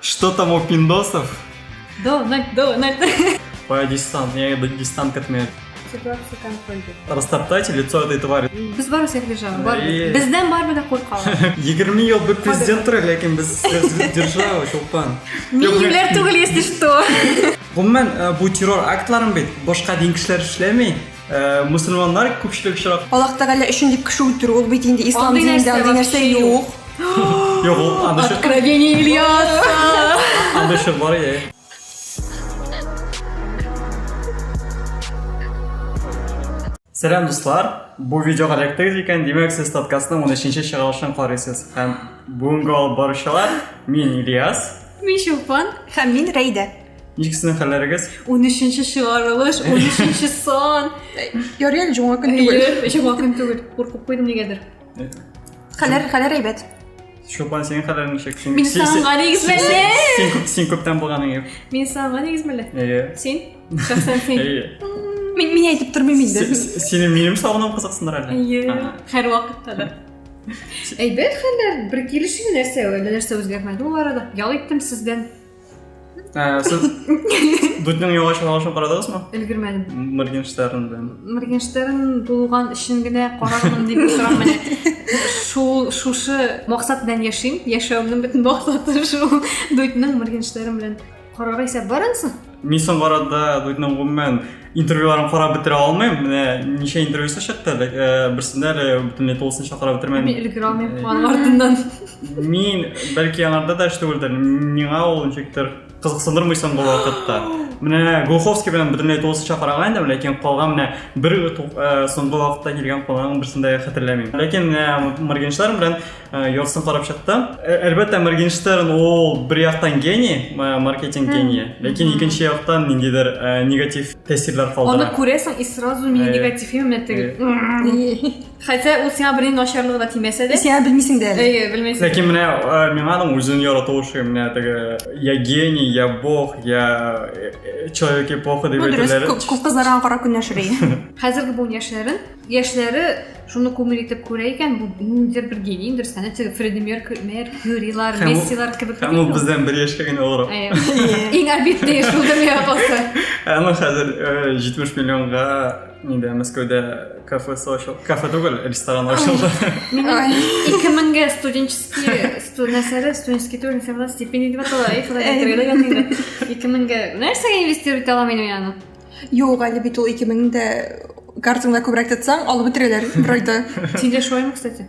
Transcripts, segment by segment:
Что там у пиндосов? Дональд. По дистант, я дистант катме. Ситуация контрольдер. Растоптайте лицо этой твари. Біз бар сияқты жағы бар. Бізден бар біда қорқалы. 20 ел бір президент тұры, ләкин біз держава, шолпан. Менелер түгіл, если что. Ғұммен, бұл террор актларын бет, бошқа дейін кішілер ішлемей, мұсылманлар көпшілік шырақ. Аллах тағала үшін деп кіші өттір, ол бетінде ислам динінде андай нәрсе жоқ. Жоқ, ол андышы. Откровение Ильяса. Андышы бар, е. Сәлем достар, бұл видеоға ләктіңіз екен, демек сіз подкастының 13-ші шығарылышын қарайсыз. Һәм бүгінгі алып барушылар, мен Ильяс. Мен Шолпан. Һәм мен Рәйдә. Нешкісінің қаларыңыз? 13-ші шығарылыш, 13-ші сан. Ярел жоңа күн түгел. Жоңа күн түгел. Қорқып қойдым негедір. Қалар әйбәт. Шолпан, сенің қаларың нешек? Мен саңға негізмелі. Сен көптен болғаның еп. Мен саңға негізмелі. Сен? Шақсан сен. Мен айтып тұрмын мейді. Сені менім сауынам қызықсындар әлі? Қайр вақытта да. Әйбет қандар, бір келіші нәрсе өзгермеді ол арада. Ял еттім сізден. Сіз Дудның еуаш алашын қарадыңыз ма? Үлгірмәдім. Моргенштерн бен. Моргенштерн болған үшін гіне қарағымын деп тұрам мәне. Шушы мақсатдан яшайым, яшауымның бітін мақсаты шу Дудның Моргенштерн білен қараға есеп барынсың? Мен соң қарада Дудның ғұммен интервьюларын қарап бітіре алмайым. Неше интервьюсы шықты, бірсінде әлі бүтінле толысынша қарап бітірмен. Мен үлгір алмайым қуаным артынан. Мен бәлкі аңарда да ішті өлдір. Меңа ол жектір қызықсындырмайсың бұл вақытта. Міне Глуховский білен бүтінле толысынша қарағайында, ләкин қалған бір соңғы вақытта келген қолағын бірсінде қатырләмейм. Ләкин Моргенштерн білен Йорсын қарап шықты. Әлбәтті Моргенштерн ол бір яқтан гений, маркетинг гений. Ләкин екінші яқтан нендейдер негатив тәсірлер қалдыра. Оны көресің, и сразу мен негатив емін әттігіл. Хотя ол сен бірін нашарлығы да тимесе де. Сен білмейсің де әлі. Білмейсің. Ләкин мен адам өзін яратушы, я гений, я бог, я человек эпоха деп айтылары. Көп қызларған қара күн әшірей. Қазіргі бұл яшілері шуны көмір етіп көре екен, бұл үндер бір генейіндер сәні тегі Фредди Меркурилар, Мессилар кібік. Һәм ол бізден бір ешкеген олар. Ең әрбетте шулдыр меға қалса. Әні қазір 70 миллионға Мәскеуде кафе түгіл, ресторан ашылды. 2000-ге студенческий турин сәмді стипендия деп атала. 2000-ге нәрсеге инвестируйте аламын ойаны? Йоқ, әлі бет ол 2000-де картыңда көбірек тұтсаң, алып бітірелер бір айда. Сенде шоймы, кстати?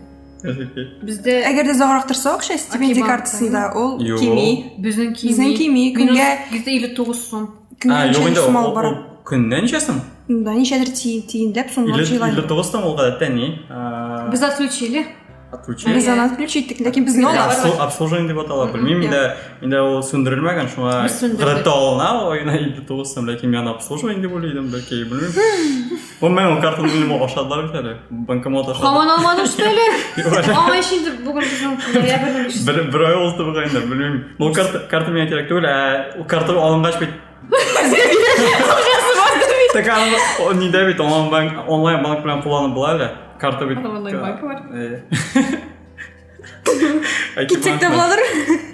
Бізде... Әгер де зағырақ тұрсақ, стипендия картысында ол кемей. Біздің кемей. Күнге... Бізде 59 сом. Күнге сумал бар. Күннен нешесің? Да, нешедір тиін деп, соңғы жайлайды. 59 сом олға дәттен не? Біз отключили. Біз аны отключиттік, ләкин біздің олар. Обслуживание деп атала, білмеймін, менде ол сөндірілмеген, шуға ғырытты алына, ойына 59 сом, ләкин мен обслуживание деп ойлайдым, бәлкей, білмеймін. Ол мен ол картаны білім ашадылар бітәлі, банкомат ашадылар. Қаман алмады үштәлі? Ама ешіндір бүгін біздің бір ай олды бұғайындар, білмеймін. Ол карты мен керек түгіл, ол карты алынғаш бет. Так, не дәбет, онлайн банк білен қоланы бұл әлі. Карта бит. Онлайн банк бар. Кетсек те боладыр.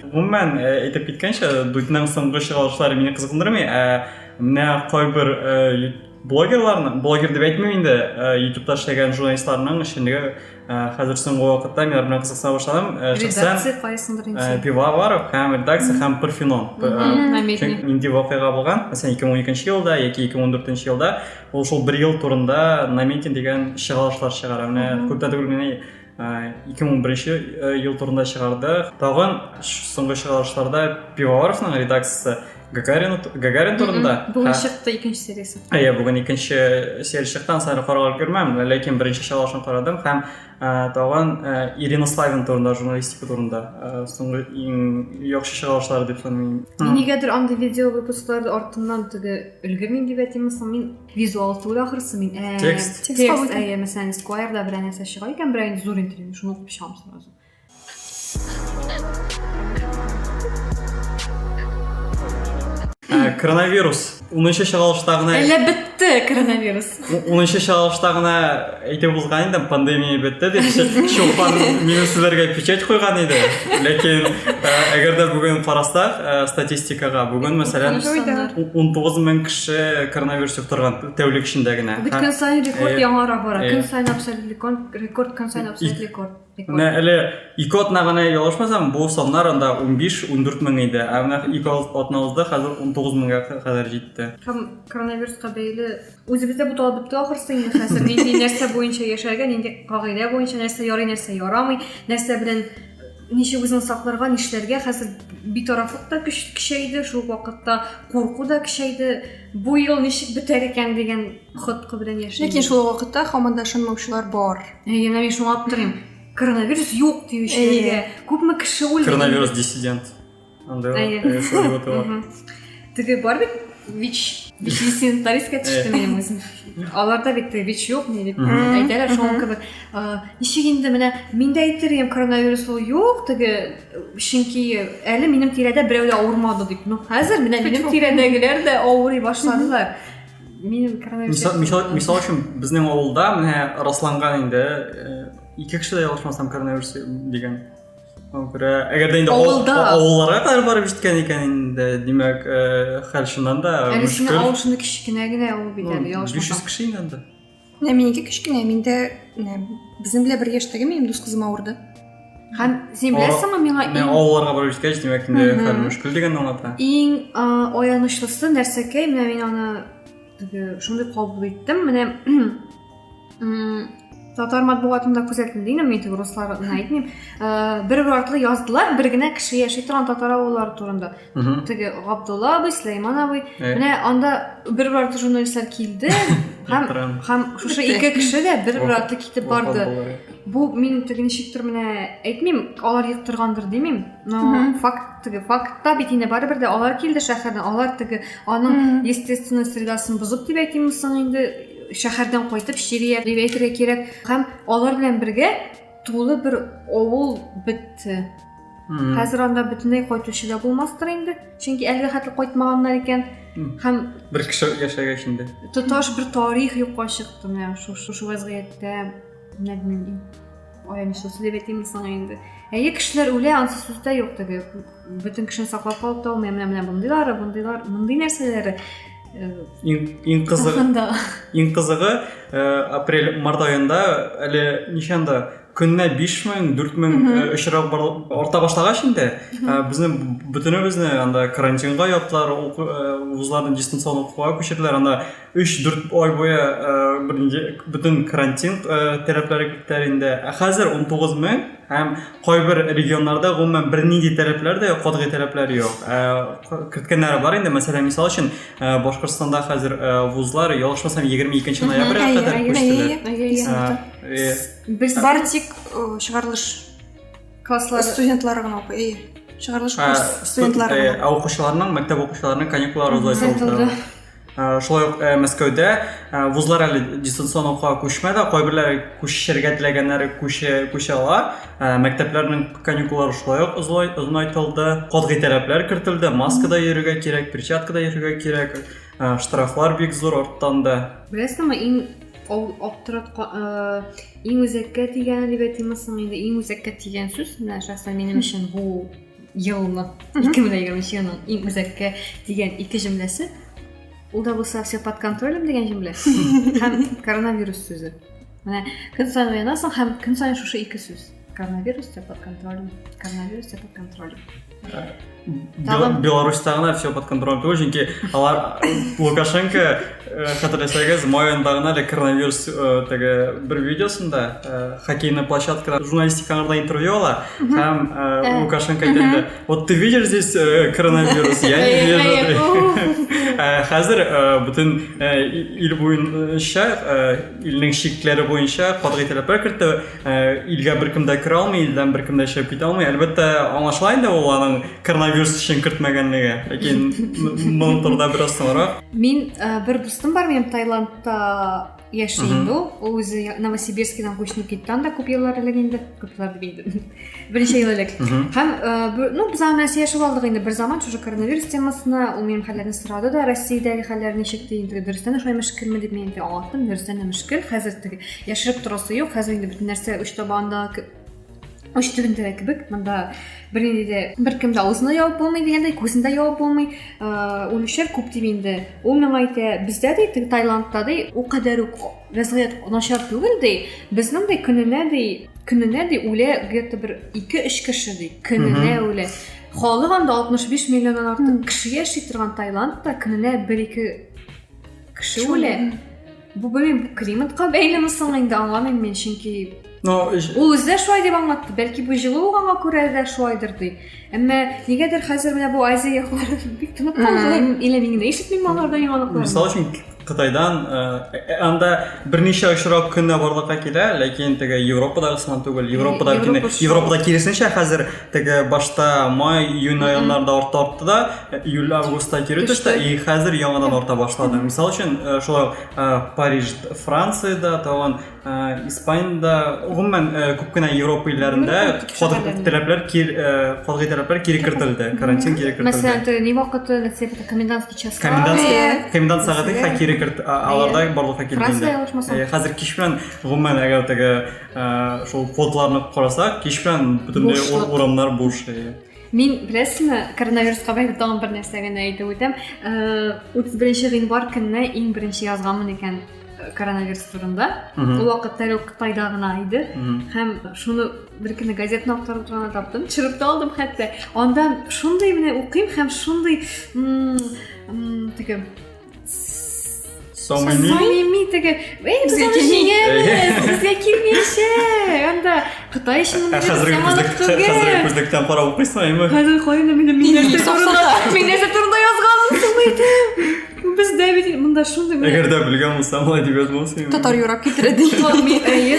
Ғұммен, етіп кеткенше, Дудның соңғы шығалышылары мені қызықындырмай, міне қой бір блогер деп айтмайм енді, ютубта ішлеген журналистларының ішіндегі қазір соңғы уақытта мен арбынан қызықса башладым. Редакция қайсыңдыр енді? Пивоваров, һәм редакция, һәм Парфенон. Менде вақиға болған, мәселен 2012 жылда, 2014 жылда, ол шол бір ел турында Наметин деген шығалышылар шығара. Көптен түгіл мені 2001 ел турында шығарды. Тауған соңғы шығалышыларда Пивоваровның редакциясы Гагарин турында. Бүгін шықты екінші сериясы. Бүгін екінші серия шықтан сәрі қарағар көрмәм, ләкин бірінші шығалышын қарадым, һәм тауған Ирина Славин турында, журналистика турында. Соңғы ең яқшы шығалышылары деп сонымен. Мен егедір аңды видео выпускларды артынан түгі үлгірмейм деп әтемісің, мен визуал туыл ақырсы, мен Текст. Мәсән, Esquire'да бір әнесі шыға екен, бір әйін зор интервью, шуны оқып шығам сразу. Коронавирус. 10-ші шығалыштағына... Әлі бітті. бітті коронавирус. 10 чалышта гына әйтеп узган идем, пандемия бетте дип, шулпан мине сезләргә печать куйган иде. Ләкин әгәр дә бүген карасак, статистикага бүген мәсәлән 19 мең кеше коронавирус юктырган тәүлек эчендә генә. Бит көн сайын рекорд яңара бара. Көн сайын абсолют рекорд, көн сайын абсолют рекорд. Менә әле 2 атна гына ялгышмасам, бу саннар анда 15-14 мең иде. Ә менә 2 атнабызда хәзер 19 меңгә кадәр җитте. Һәм коронавируска бәйле үзебездә бу талап бетте ахырсы инде хәзер нинди нәрсә буенча яшәргә, нинди кагыйдә буенча нәрсә ярый, нәрсә ярамый, нәрсә белән ничек үзен сакларга, нишләргә хәзер битарафлык та көчәйде, шул вакытта курку да көчәйде. Бу ел ничек бетәр икән дигән хоткы белән яшәйм. Ләкин шул вакытта һаман да ышанмаучылар бар. Менә мин шуңа аптырыйм. Коронавирус юк диючеләргә күпме кеше үлде. Коронавирус диссидент. Анда Теге бар бит ВИЧ-диссидентаристка төште минем үзем. Аларда бит ВИЧ юк ни дип әйтәләр, шуңа кебек. Ничек инде менә мин дә әйтерем коронавирус юк, теге чөнки әле минем тирәдә берәү дә авырмады дип. Ну хәзер менә минем тирәдәгеләр дә авырый башладылар. Минем коронавирус. Мисал өчен безнең авылда менә расланган инде 2 кеше дә ялгышмасам коронавирус дигән. Әгәр дә инде авылларга кадәр барып җиткән икән инде, димәк, хәл шуннан да әле сине авышны кичкенә генә ул бит әле ялгышмасам. 500 кеше инде анда. Менә минеке кечкенә, миндә безнең белән бер яшьтәге минем дус кызым авырды. Һәм син беләсеңме миңа мен авылларга барып җиткәч, димәк, инде хәл мөшкил дигән аңлата. Иң аянычлысы нәрсәкәй, менә мин аны теге шундый кабул иттем, менә татар матбугатында күзәтелде инде, мин теге русларны әйтмим. Бер артлы яздылар, бер генә кеше яши торган татар авыллары турында. Теге Габдулла абый, Сулейман абый. Менә анда бер артлы журналистлар килде, һәм шушы 2 кеше дә бер артлы китеп барды. Бу мин теге ничектер менә әйтмим, алар йыктыргандыр димим. Но фактта бит инде барыбер дә алар килде шәһәрдән, алар теге аның естественный средасын бозып дип әйтим соң инде. Шәһәрдән кайтып Ширия дип әйтергә кирәк. Һәм алар белән бергә тулы бер авыл бетте. Хәзер анда бөтенләй кайтучы да булмастыр инде. Чөнки әлегә хәтле кайтмаганнар икән. Һәм бер кеше яшәгәч инде. Тоташ бер тарих юкка чыкты менә шушы вазгыятьтә. Менә мин аянычлысы дип әйтим соң инде. Әйе, кешеләр үлә, ансыз сүз дә юк теге. Бөтен кешене саклап калып та менә мондый нәрсәләре. Иң кызыгы апрель-март аенда әле ничәндә көннә 5000, 4000 очрак арта башлагач инде. Безнең бөтенебезне анда карантинга яптылар, вузларны дистанцион укуга күчерделәр. Анда 3-4 ай буе бөтен карантин таләпләре киттеләр инде. Хәзер 19 мең һәм кайбер регионнарда гомумән бернинди таләпләр дә, катгый таләпләр юк. Киткәннәр бар инде. Мәсәлән, мисал өчен Башкортстанда хәзер вузлар ялгышмасам 22 ноябрьгә кадәр күчтеләр. Без бар тик чыгарылыш класслары студентлары гына укый. Чыгарылыш курс студентлары. Укучыларның, мәктәп укучыларының каникуллары узайлды. Шулай ук Мәскәүдә вузлар әле дистанцион укуга күчмәде, кайберләре күчәргә теләгәннәре күчә ала. Мәктәпләрнең каникуллары шулай ук озынайтылды. Катгый таләпләр кертелде, маскада йөрергә кирәк, перчаткада йөрергә кирәк. Штрафлар бик зур арттанды. Беләсеңме, иң үзәккә тигән дип әйтәсең инде, иң үзәккә тигән сүз менә шәхсән минем өчен бу елны 2020 елның иң үзәккә тигән 2 җөмләсе. Ул да булса все под контролем дигән җөмлә. Һәм коронавирус сүзе. Менә көн сайын уянасың һәм көн сайын шушы 2 сүз. Коронавирус под контролем. Коронавирус под контролем. Беларусьта гына все под контролем түгел, чөнки алар Лукашенко хәтерләсәгез, май аенда гына коронавирус теге бер видеосында хоккейный площадкада журналистикаларда интервью ала һәм Лукашенко әйтте: "Вот ты видишь здесь коронавирус, я не вижу." Хәзер бөтен ил буенча, илнең шикләре буенча катгый таләпләр кертте. Илгә беркем дә керә алмый, илдән беркем дә чыгып китә алмый. Әлбәттә, аңлашыла инде ул аның коронавирус өчен кертмәгәнлеге. Ләкин моның турында бераз соңрак. Мин бер дустым бар минем Таиландта яши инде ул үзе Новосибирскидан күчүп кетти анда күп еллар элек инде күп еллар дейбин биринчи ел элек һәм ну биз аны яшәп алдык инде бер заман шушы коронавирус темасына ул минем хәлләрне сорады да Россиядәге хәлләр ничек ди инде дөрестән шулай мөшкилме дип мен аңлаттым дөрестән мөшкил хәзер теге яшереп торасы юк хәзер инде бөтен нәрсә уч табанда уч төбендә кебек монда бер кемдә авызына ябып булмый дигәндәй күзендә ябып булмый үлешер күп дип инде ул миңа әйтә бездә ди Таиландта ди у кадәр үк вазгыять начар түгел ди безнең ди көненә ди үлә где-то бер 2-3 кеше ди көненә үлә халык анда 65 миллионнан артык кеше яши торган Таиландта көненә 1-2 кеше үлә бу климатка бәйлеме соң инде аңламыйм мен чөнки ул үзе шулай дип аңлатты бәлки бу җылы булганга күрә дә шулайдыр ди әмма нигәдер хәзер менә бу Азия яклары бик тынып калдылар илә мин генә ишетмим алардан яңалыклар мисал өчен Кытайдан анда берничә очрак көннә барлыкка килә, ләкин теге Европадагысыннан түгел. Европада киресенчә хәзер теге башта май-июнь айларында артты да, июль-августта кире төште, и хәзер яңадан арта башлады. Мисал өчен шулай Париж, Франциядә, тагын Испаниядә, гомумән күп кенә Европа илләрендә таләпләр кире кертелде, карантин кире кертелде. Мәсәлән, ни вакыты комендантский час. Комендант сәгате кире аларда барлыкка килгәндә. Хәзер кич белән гомумән әгәр теге шул фотоларны карасак, кич белән бөтенләй урамнар буш. Мин беләсезме, коронавируска бәйле тагын бер нәрсә генә әйтеп үтәм. 31 гыйнвар көнне иң беренче язганмын икән коронавирус турында. Ул вакытта Кытайда гына иде. Һәм шуны бер көнне газетаны актарып торганда таптым. Чырып та алдым хәтта. Анда шундый менә укыйм һәм шундый теге Самими теге, безгә килмешә. Анда Кытай өчен хәзер күздәктән карап укыйсыңмы? Хәзер кайда минем нәрсә турында язганмын сумайды. Бездә бит монда шундый. Әгәр дә белгән булсам, әдәбият булсын. Татар юрап китерде.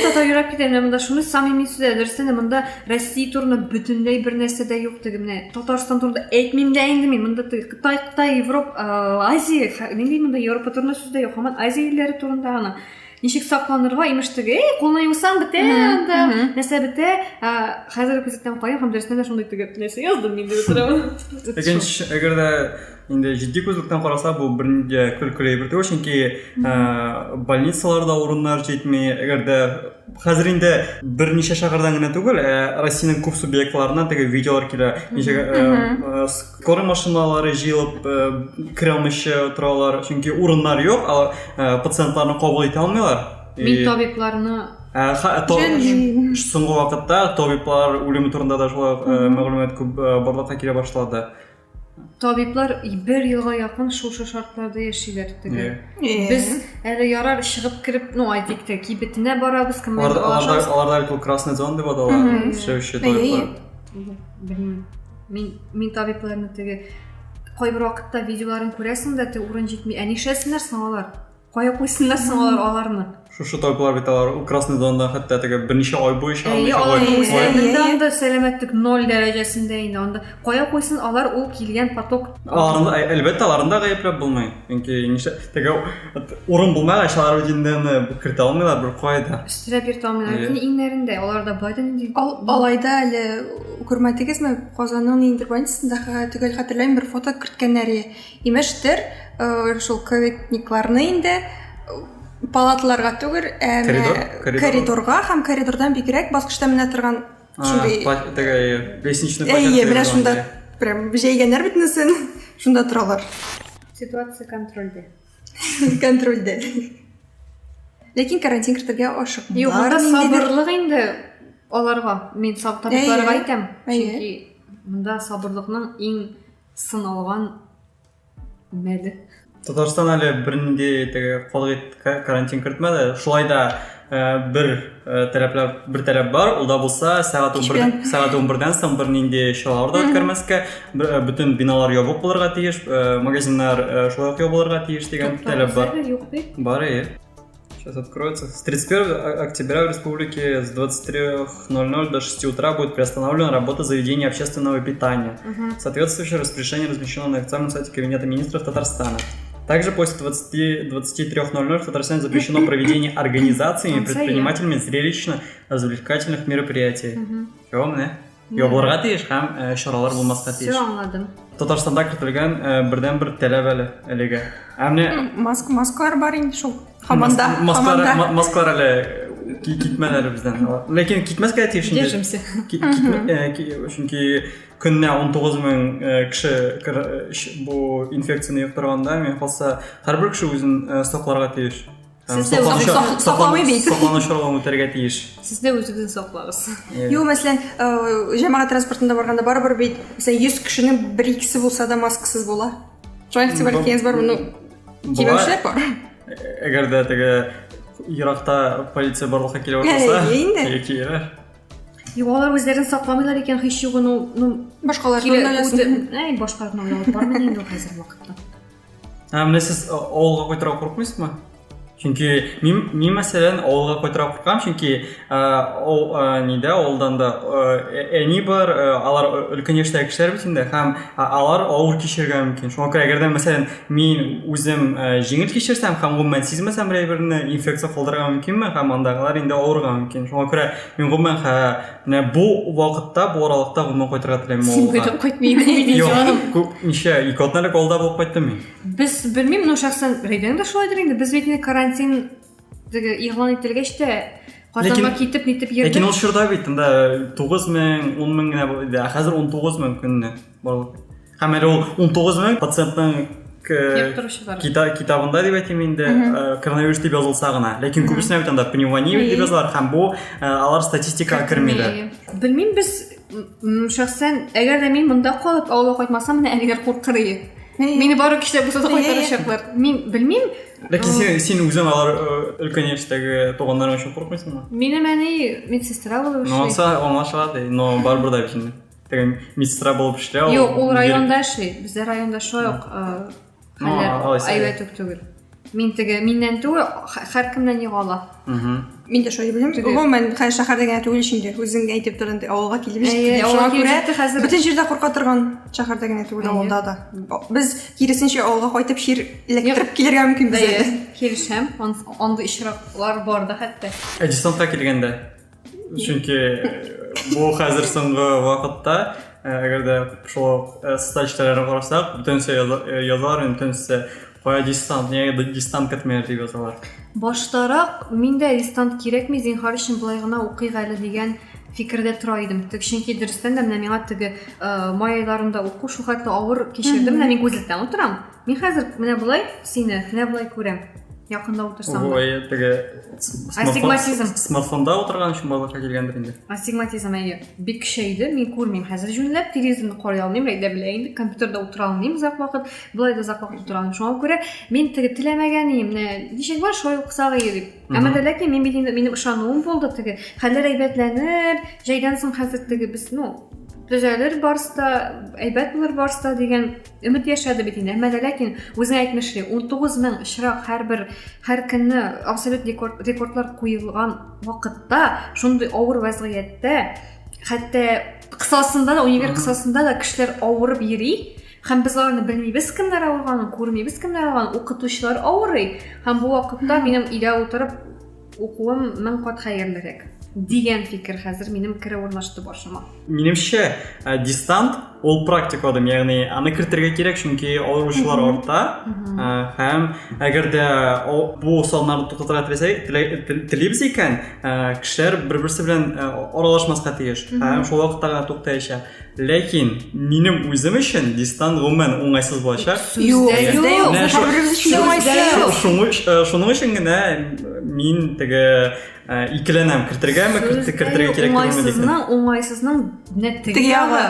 Татар юрап китерде. Монда шуны самими сүзләр дөрестән монда Россия турында бөтенләй бер нәрсә дә юк теге менә Татарстан турында әйтмим дә инде мин. Монда Кытай, Европа, Азия, нинди монда Европа турында сүз дә юк. Һәм Азия илләре турында гына. Ничек сакланырга, имеш теге, кулны юсаң бетә, анда нәрсә бетә. Хәзер күзәттән кайым һәм дөрестән дә шундый теге нәрсә яздым мин дип торам. Икенче әгәр дә инде җитди күзлектән караса бу берничә көлкеле бер түгел, чөнки больницаларда урыннар җитми. Әгәр дә хәзер инде берничә шәһәрдән генә түгел, Россиянең күп субъектларыннан теге видеолар килә. Ничек скорый машиналары җыелып керәмичә торалар, чөнки урыннар юк, пациентларны кабул итә алмыйлар. Мин табибларны соңгы вакытта табиблар үлеме турында да шулай мәгълүмат күп барлыкка килә башлады. Табиблар 1 елга якын шушы шартларда яшиләр теге. Без әле ярар чыгып кирип, ну айтык теге кибетенә барабыз, кемдер алашабыз. Аларда ул красный зона дип аталар. Шәүшә табиблар. Мин табибларны теге кайбер вакытта видеоларын күрәсең дә, теге урын җитми. Ә нишләсеннәр соң алар? Кая куйсыннар соң аларны? Шушы табиблар бит алар ул красный зонада хәтта теге берничә ай буе анда сәламәтлек 0 дәрәҗәсендә инде. Анда кая куйсын алар ул килгән поток. Аларны әлбәттә аларында гаепләп булмый. Чөнки нишлә теге урын булмагач алар үзендән кертә алмыйлар бер кайда. Өстәлеп йөртә алмыйлар. Иңнәрендә аларда байдан инде. Алайда әле күрмәдегезме, Казанның инде больницасында төгәл хәтерләйм бер фото керткәннәр. Имештер, шул ковидникларны инде палаталарга түгел, коридорга һәм коридордан бигрәк баскычта менә торган шундый теге лестничный пакет. Менә шунда прям җәйгәннәр битнесен, шунда торалар. Ситуация контрольдә. Контрольдә. Ләкин карантин кертергә ашык. Юк, монда сабырлык инде аларга. Мин табибларга әйтәм. Чөнки монда сабырлыкның иң сыналган мәде. Татарстан әле бернинди теге карантин кертмәде. Шулай да бер таләп бар. Ул да булса сәгать 11-дән соң бернинди чаралар да үткәрмәскә, бөтен биналар ябык булырга тиеш, магазиннар шулай ук ябылырга тиеш дигән таләп бар. Бар. Сейчас откроется. С 31 октября в республике с 23:00 до 6 утра будет приостановлена работа заведений общественного питания. Соответствующее распоряжение размещено на официальном сайте Кабинета министров Татарстана. Также после 23:00 в Татарстане запрещено проведение организациями и предпринимателями зрелищно-развлекательных мероприятий. Yo'qmi? Yo'qlarga тиеш һәм чаралар булмаска тиеш. Все аңладым. Татарстанда кертелгән бердән-бер таләп әле әлегә. Әмне Маскалар бар инде шул. Хаманда. Маскалар әле китмәләр бездән. Ләкин китмәскә тиеш инде. Держимся. Чөнки көнне 19,000 кеше бу инфекцияны юктырганда, мен калса һәрбер кеше үзен сакларга тиеш. Сез дә үзегезне сакламый бит. Саклану чараларын үтәргә тиеш. Сез дә үзегезне саклагыз. Юк, мәсәлән, җәмәгать транспортында барганда барыбер бит, мәсәлән, 100 кешенең 1-2 булса да маскасыз була. Шуңа игътибар бармы? Ну, кимешләр бар. Әгәр дә теге Иракта полиция барлыкка килеп барса, кирәк. Юк, алар үзләрен сакламыйлар икән, һич югы, ну Башкаларның өләсен. Башкаларның өләсен бармы инде хәзер вакытта. Менә сез авылга кайтырга куркмыйсызмы? Чөнки мин мәсәлән авылга кайтырга куркам, чөнки нидә авылдан да әни бар, алар өлкән яшьтәге кешеләр бит инде, һәм алар авыр кичергә мөмкин. Шуңа күрә әгәр дә мәсәлән мин үзем җиңел кичерсәм һәм гомумән сизмәсәм берәйберне инфекция калдырырга мөмкинме, һәм андагылар инде авырга мөмкин. Шуңа күрә мин гомумән менә бу вакытта, бу аралыкта гомумән кайтырга теләйм Син кайтып кайтмыйм дип җаным. Ничә 2 атналык авылда булып кайттым мин. Без белмим, ну шәхсән Рәйдән дә шулайдыр инде. Без бит карантин игълан ителгәч тә Казанга китеп нитеп йөрдек. Ләкин ул шурда бит, инде 9000, 10000 генә булды. Хәзер 19000 көнне барлык. Һәм әле ул 19000 пациентның китабында дип әйтим инде коронавирус дип язылса гына. Ләкин күбесенә бит анда пневмония дип язалар һәм бу алар статистикага кермиләр. Белмим, без шәхсән әгәр дә мин монда калып авылга кайтмасам, менә әниләр куркыр иде. Мине бары кичә булса да кайтарачаклар. Мин белмим. Ләкин син үзең алар өлкән яшьтәге туганнарың өчен куркмыйсыңмы? Минем әни медсестра булып эшли. Ну, аңлашыла, но барбыр да бит инде. Теге медсестра булып эшләү. Юк, ул районда эшли. Бездә районда шулай ук әйбәт түгел. Миннән түгел, һәркемнән ягала. Мин дә шулай беләм. Гомумән шәһәрдә генә түгел инде. Үзең әйтеп торган авылга килеп җитте. Шуңа күрә бөтен җирдә курка торган шәһәрдә генә түгел, авылда да. Без киресенчә авылга кайтып шир электрик килергә мөмкин бездә. Килешәм, анда ишраклар бар да хәтта. Дистантка килгәндә. Чөнки бу хәзер соңгы вакытта әгәр дә шул статистикаларга карасак, бөтенсе язар, бөтенсе кая дистант, нигә дистант китмәер дип язалар. Баштарак миндә дистант кирәкми, зинһар өчен булай гына укыйк әле дигән фикердә тора идем. Чөнки дөрестән дә менә миңа теге май айларында уку шул хәтле авыр кичердем, менә мин күзлектән утырам. Мин хәзер менә булай сине, менә булай күрәм. Якында утырсам да. Ой, теге астигматизм. Смартфонда утырган өчен балыкка килгәндер инде. Астигматизм бик көчәйде. Мин күрмим хәзер җүнләп телевизорны карый алмыйм, әйдә белә инде компьютерда утыра алмыйм озак вакыт. Булай да озак вакыт утыра алмыйм. Шуңа күрә мин теге теләмәгән идем. Ничек бар шулай уксак дип. Әмма дә ләкин мин бит инде минем ышануым булды теге. Хәлләр әйбәтләнер. Җайдан соң хәзер теге без, төзәлер барста, әйбәт булыр барста дигән өмет яшәде бит инде. Әмма дә ләкин үзең әйтмешли 19000 очрак һәр көнне абсолют рекордлар куелган вакытта, шундый авыр вазгыятьтә, хәтта кысасында да, универ кысасында да кешеләр авырып йөри. Һәм без аларны белмибез, кемнәр авырганын, күрмибез, кемнәр авырганын, укытучылар авырый. Һәм бу вакытта минем өйдә утырып укуым 1000 кат хәерлерәк дигән фикер хәзер минем керә урнашты башыма. Минемчә, дистант ул практик адым, ягъни аны кертергә кирәк, чөнки авыручылар арта. Һәм әгәр дә бу саннарны туктатырга телибез икән, кешеләр бер-берсе белән аралашмаска тиеш. Һәм шул вакытта гына туктаячак. Ләкин минем үзем өчен дистант гомумән уңайсыз булачак. Юк. Шуның өчен генә мин теге икеләнәм, кертергәме, кертергә кирәк түгелме? Уңайсызның теге ягы.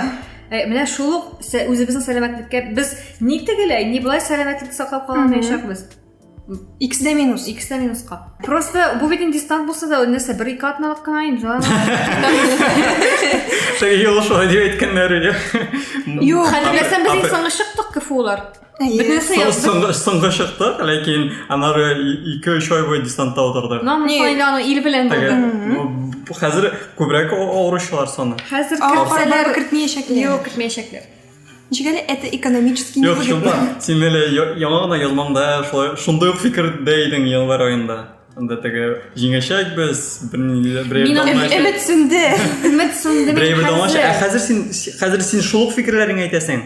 Менә шул ук үзебезнең сәламәтлеккә без ни тегеләй, ни булай сәламәтлекне саклап калмаячакбыз. X-дә минус. X-дә минуска. Просто бу бит дистант булса да, нәрсә, 1-2 атналык кына имзалана. Теге юл шулай дип әйткәннәр иде. Юк, хәзерләсәм без инсанга чыктык кыфулар. Соңгы чыктык, ләкин анары 2-3 ай буе дистантта утырдык. Аны ил белән булды. Хәзер күбрәк авыручылар саны. Хәзер кертсәләр кертмәячәкләр. Юк, кертмәячәкләр. ничек әле это экономический Yok невыгодно. şunda sen öyle yalan gana yazmanda şunday fikir deydin yıllar oyunda. Anda tege jingashak biz bir Өмет сүнде. Ümit sundu bir damlaşı. hazır. Hazır sen şuluk fikirlerini aytasan.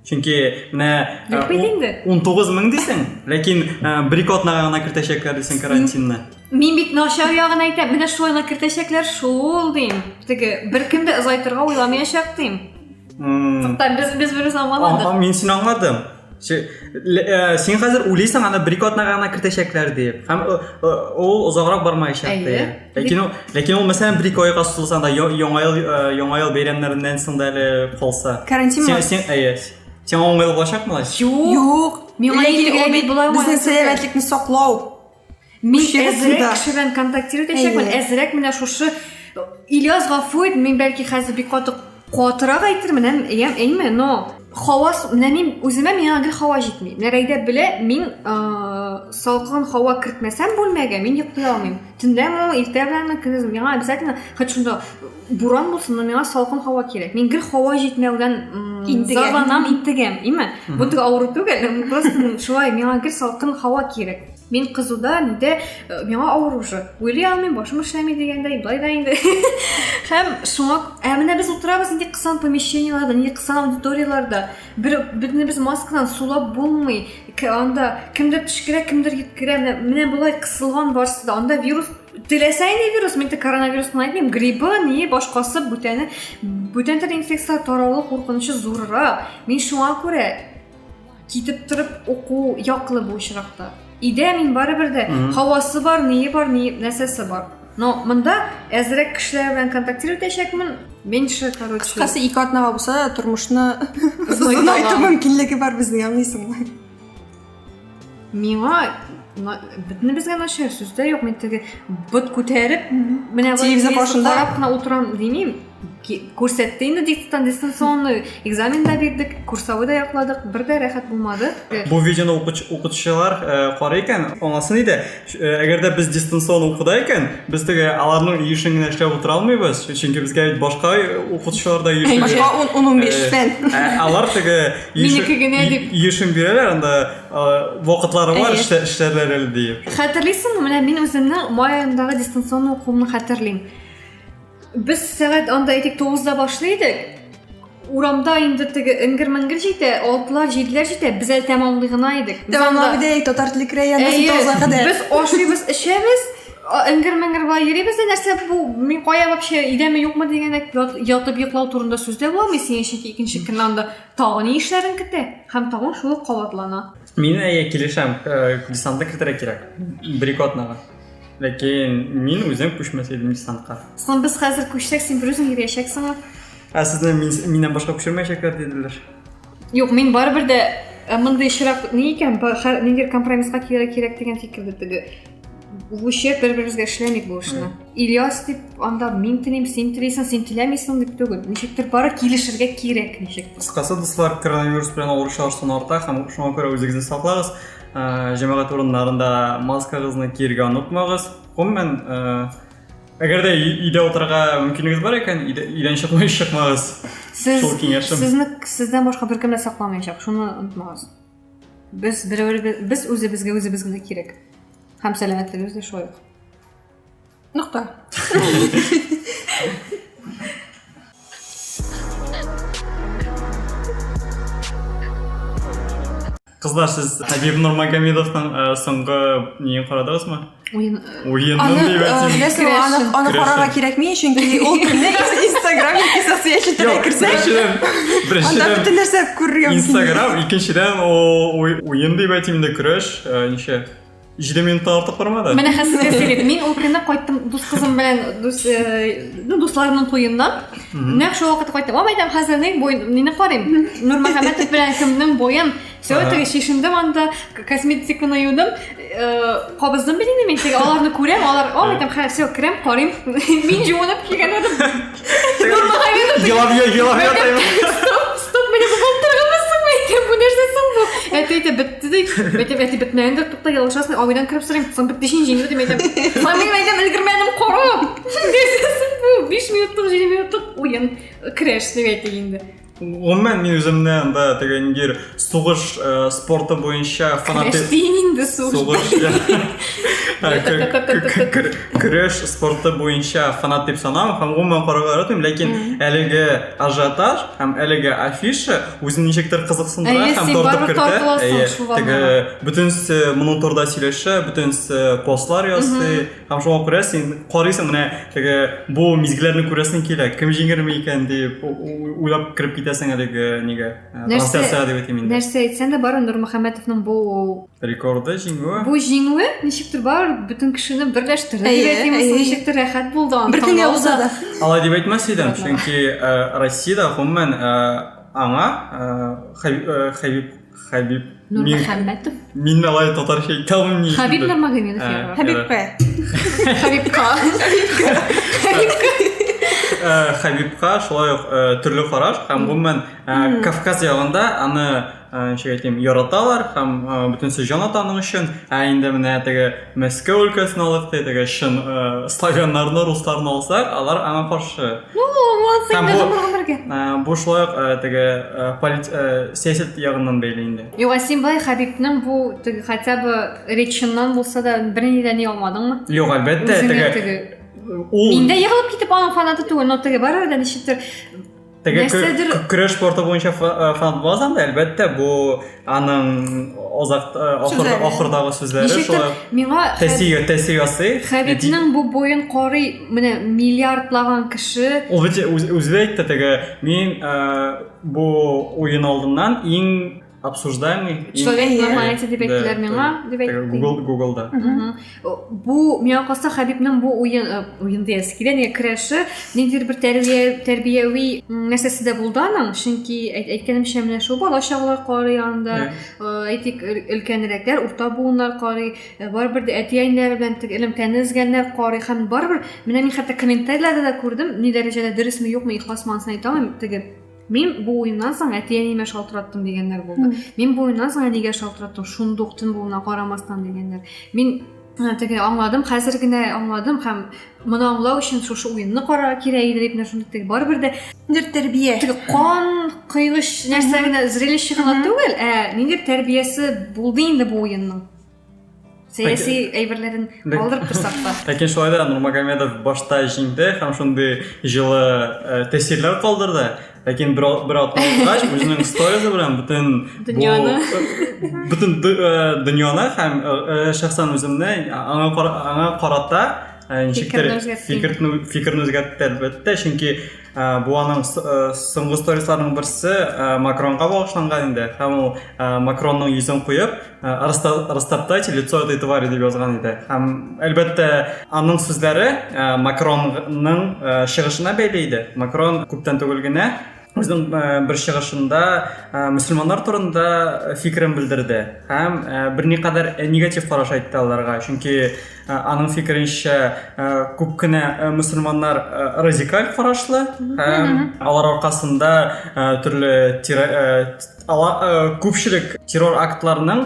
Çünkü ne Yok bilindi. 19 ming desen. Lakin bir kot nagana kirteşekler desen karantinda. Мен бит нашар ягын әйтәм. Менә шулайна кертәчәкләр шул дим. Теге беркем дә ызайтырга уйламаячак дим. Токтар без bir заманландык. Ama ben seni anladım. Sen hazır ulaysan ana bir kot nagana kirteşekler deyip. Hem o uzakrak barmayacak diye. Lakin o mesela bir koya kasılsan da yong ayıl bayramlarından sonra kalsa. Karantin mi? Sen oңай olacak mı? Юк. Миңа Ләкин ул безнең сәламәтлекне саклау. Мин Ширәк әзрәк суда. кеше белән контактировать итәчәкмен. Әзрәк менә шушы Ильяс Гафуев мин бәлки хәзер бик катырак әйтермен, әйме, но хавас менә мин үземә миңа гел хава җитми. Менә Рәйдә белә, мин салкын хава кертмәсәм бүлмәгә мин йоклый алмыйм. Төндәме, иртә беләнме, көндез миңа обязательно хоть шунда буран булсын, но миңа салкын хава кирәк. Мин гел хава җитмәүдән зарланам, интегәм, әйме. Бу тик авыру түгел, просто шулай миңа гел салкын хава кирәк. Мен кызуда ниде миңа авыр уже. Уйлый алмыйм, башым эшләми дигәндәй, былай да инде. Һәм шуңа, менә без утырабыз инде кысан помещениеларда, инде кысан аудиторияларда. Без маскадан сулап булмый. Анда кемдер төшкерә, кемдер йиткерә. Менә булай кысылган барсы да. Анда вирус, теләсә инде вирус, мен коронавирусны әйтмим, гриппы, не башкасы бүтән төр инфекция таралу куркынычы зуррак. Мен шуңа күрә китеп торып уку яклы бу очракта. Идә мин барыбер дә һавасы бар, нәрсәсе бар. Но монда әзрәк кешеләр белән контактировать итәчәкмен. Меньше, короче. Кыскасы 2 атнага булса, тормышны знайту мөмкинлеге бар безнең, аңлыйсыңмы? Миңа битне безгә начар сүздә юк. Мен теге бит күтәреп, менә Телевизор башында карап кына утырам димим. Күрсәтте инде дистанционный экзамен да бирдек, курсовой да якладык, бер дә рәхәт булмады. Bu videoni укытучылар карый икән, аңласын иде. Әгәр дә без дистанцион укыда икән, без теге аларның ишен генә эшләп утыра алмыйбыз. Чөнки безгә бит башка укытучылар да ишен. Башка 10-15 фән. Алар теге ишен бирәләр, анда вакытлары бар, эшләрләр әле дип. Хәтерлисеңме, менә мин үземнең май аендагы дистанцион укуымны хәтерлим. Biz сәгать анда әйтик 9-да башлыйдык. Урамда инде теге иңгер-меңгер җитә, 6-лар, 7-ләр җитә. Без әле тәмамлый гына идек. Тәмамлап идек, татар теле районында 9-га кадәр. Без ашыйбыз, эчәбез, иңгер-меңгер ва йөрибез. Нәрсә бу? Мин кая вообще идәме юкмы дигәндә ятып йоклау турында сүздә булмый. Син чөнки икенче көннән анда тагын эшләрен көтә. Һәм тагын шул кабатлана. Мин килешәм, десантка кертәргә кирәк. Бер атнага. Ләкин мин үзем күчмәсәйдем десантка. Соң без хәзер күчсәк, син бер үзең йөрәчәксең. Сезне миннән башка күчермәячәкләр диделәр. Юк, мин барыбер дә мондай ширак ни икән, нигә компромисска кирәк дигән фикердә теге. Бу шер бер-беребезгә эшләмик бу эшне. Ильяс дип анда мин телим, син телисең, син теләмисең дип түгел. Ничектер бары килешергә кирәк, ничек. Кыскасы дуслар, коронавирус белән авыручылар саны арта һәм шуңа күрә үзегезне саклагыз. Җәмәгать урыннарында маскагызны киергә онытмагыз. Гомумән, әгәр дә өйдә утырырга мөмкинлегез бар икән, өйдән чыкмагыз. Сездән башка беркем дә сакламаячак. Шуны онытмагыз. Без үзебезгә генә кирәк. Һәм сәламәтлегебез дә шулай. Нукта. Кызлар, сез Хабиб Нурмагомедовның соңгы неен карадыгызмы? Уеннан Беләсең, аны карарга кирәкми, чөнки ул көнне Instagram яки соцсетьләргә керсәң, анда бөтен нәрсә күрергә мөмкин. Instagram, икенчедән уен дип әйтим инде, көрәш, ничә 7 минуттан артык бармады. Менә хәзер сөйләдем. Мин ул көнне кайттым дус кызым белән, дусларның туеннан. Нәкъ шул вакытта кайттым. Әйтәм, хәзер нине карыйм. Нурмөхәммәтов белән кемнең буен. Все теге шишендем анда, косметиканы юдым. Кабыздым бит инде мин теге аларны күрәм, әйтәм, хәзер крем карыйм. Мин җуынып килгән идем. Нурмөхәммәтов Елап. Стоп, менә бу бултыргансың, әйтәм, бу нәрсә соң бу? Әйтә бетте ди. Әйтә бетмәгәндер, тукта ялгышасың, авыйдан кирип сорыйм. Соң беттешин җиңде дип әйтәм. Мен әйтәм, өлгермәдем, кара. Нәрсә соң бу? 5 минутлык, 7 минутлык уен креш дип әйтә инде. Гомумән мин үземнән да тегендер сугыш спорты буенча фанат Инде сугыш. Көрәш спорты буенча фанат дип санам һәм гомумән карарга тим, ләкин әлеге ажиотаж һәм әлеге афиша үзен ничектер кызыксындыра һәм тартып кертә. Теге бөтенсе моның турында сөйләшә, бөтенсе постлар ясый һәм шуңа күрә син карыйсың менә теге бу мизгелләрне күрәсең килә, кем җиңерме икән дип уйлап кирип китәсең әлеге нигә трансляция дип әйтим инде. Нәрсә әйтсәң дә бар Нур Мөхәммәтовның бу Рекорды җиңүе. Бу җиңүе ничектер бар бөтен кешене берләштерде. Ничектер рәхәт булды аны. Бертенге узады. Алай дип әйтмәс идем, чөнки Россиядә гомумән аңа Хабиб Нур Мөхәммәтов. Мин алай татарча әйтә алмыйм ни. Хабиб Нурмагомедов. Хабибка. Хабибка шулай ук төрле караш һәм гомумән Кавказ ягында аны әйтим яраталар һәм бөтенсе җан аның өчен. Инде менә теге Мәскәү өлкәсен алып теге шын славяннарны, русларны алсак, алар аңа каршы. Бу шулай ук теге сәясәт ягыннан бәйле инде. Юк, син бай Хабибның бу хотя бы реченнән булса да берни дә ни алмадыңмы? Юк, әлбәттә теге Миндә ягылып китеп аның фанаты түгел, но теге бар да ничектер теге көрәш спорты буенча фанат булсаң да, әлбәттә бу аның ахырдагы сүзләре шулай миңа тәэсир ясый. Хабибның бу буен карый, менә миллиардлаган кеше. Ул үзе әйтте теге мин бу уен алдыннан иң обсуждаемый человек нормальный дип әйттеләр миңа, дип әйтте. Google-да. Бу миңа калса Хабибның бу уен диясе килә, нигә көрәше, ниндидер бер тәрбияви нәрсәсе дә булды аның, чөнки әйткәнемчә менә шул бала чагалар карый анда, әйтик өлкәнрәкләр, урта буыннар карый, барыбер дә әти-әниләре белән элемтәне үзгәннәр карый һәм барыбер менә мин хәтта комментарийларда да күрдем, ни дәрәҗәдә дөресме юкмы ихласмасын әйтә алмыйм, теге Мин бу уеннан соң әти-әниемә шалтыраттым дигәннәр булды. Мин бу уеннан соң нигә шалтыраттым, шундук төн булуына карамастан дигәннәр. Мин теге аңладым, хәзер генә аңладым һәм моны аңлау өчен шушы уенны карарга кирәк иде дип шундый теге барыбер дә тәрбия. Теге кан кыйгыш нәрсә генә зрелище гына түгел, ниндидер тәрбиясе булды инде бу уенның. Сәяси әйберләрен алдырып торсак та. Ләкин шулай да Нурмагомедов башта җиңде һәм шундый җылы тәэсирләр калдырды. Ләкин бер атналгач үзенең сторизы белән бөтен дөньяны һәм шәхсән үземне аңа карата ничектер фикерне үзгәртте әлбәттә, чөнки бу аның соңгы сторисларының берсе Макронга багышланган инде һәм ул Макронның йөзен куеп «Растаптайте лицо этой твари» дип язган иде. Һәм әлбәттә аның сүзләре Макронның чыгышына бәйле иде. Макрон күптән түгел генә үзенең бер чыгышында мөселманнар турында фикерен белдерде һәм берникадәр негатив караш әйтте аларга, чөнки аның фикеренчә күп кенә мөселманнар радикаль карашлы һәм алар аркасында төрле күпчелек террор актларының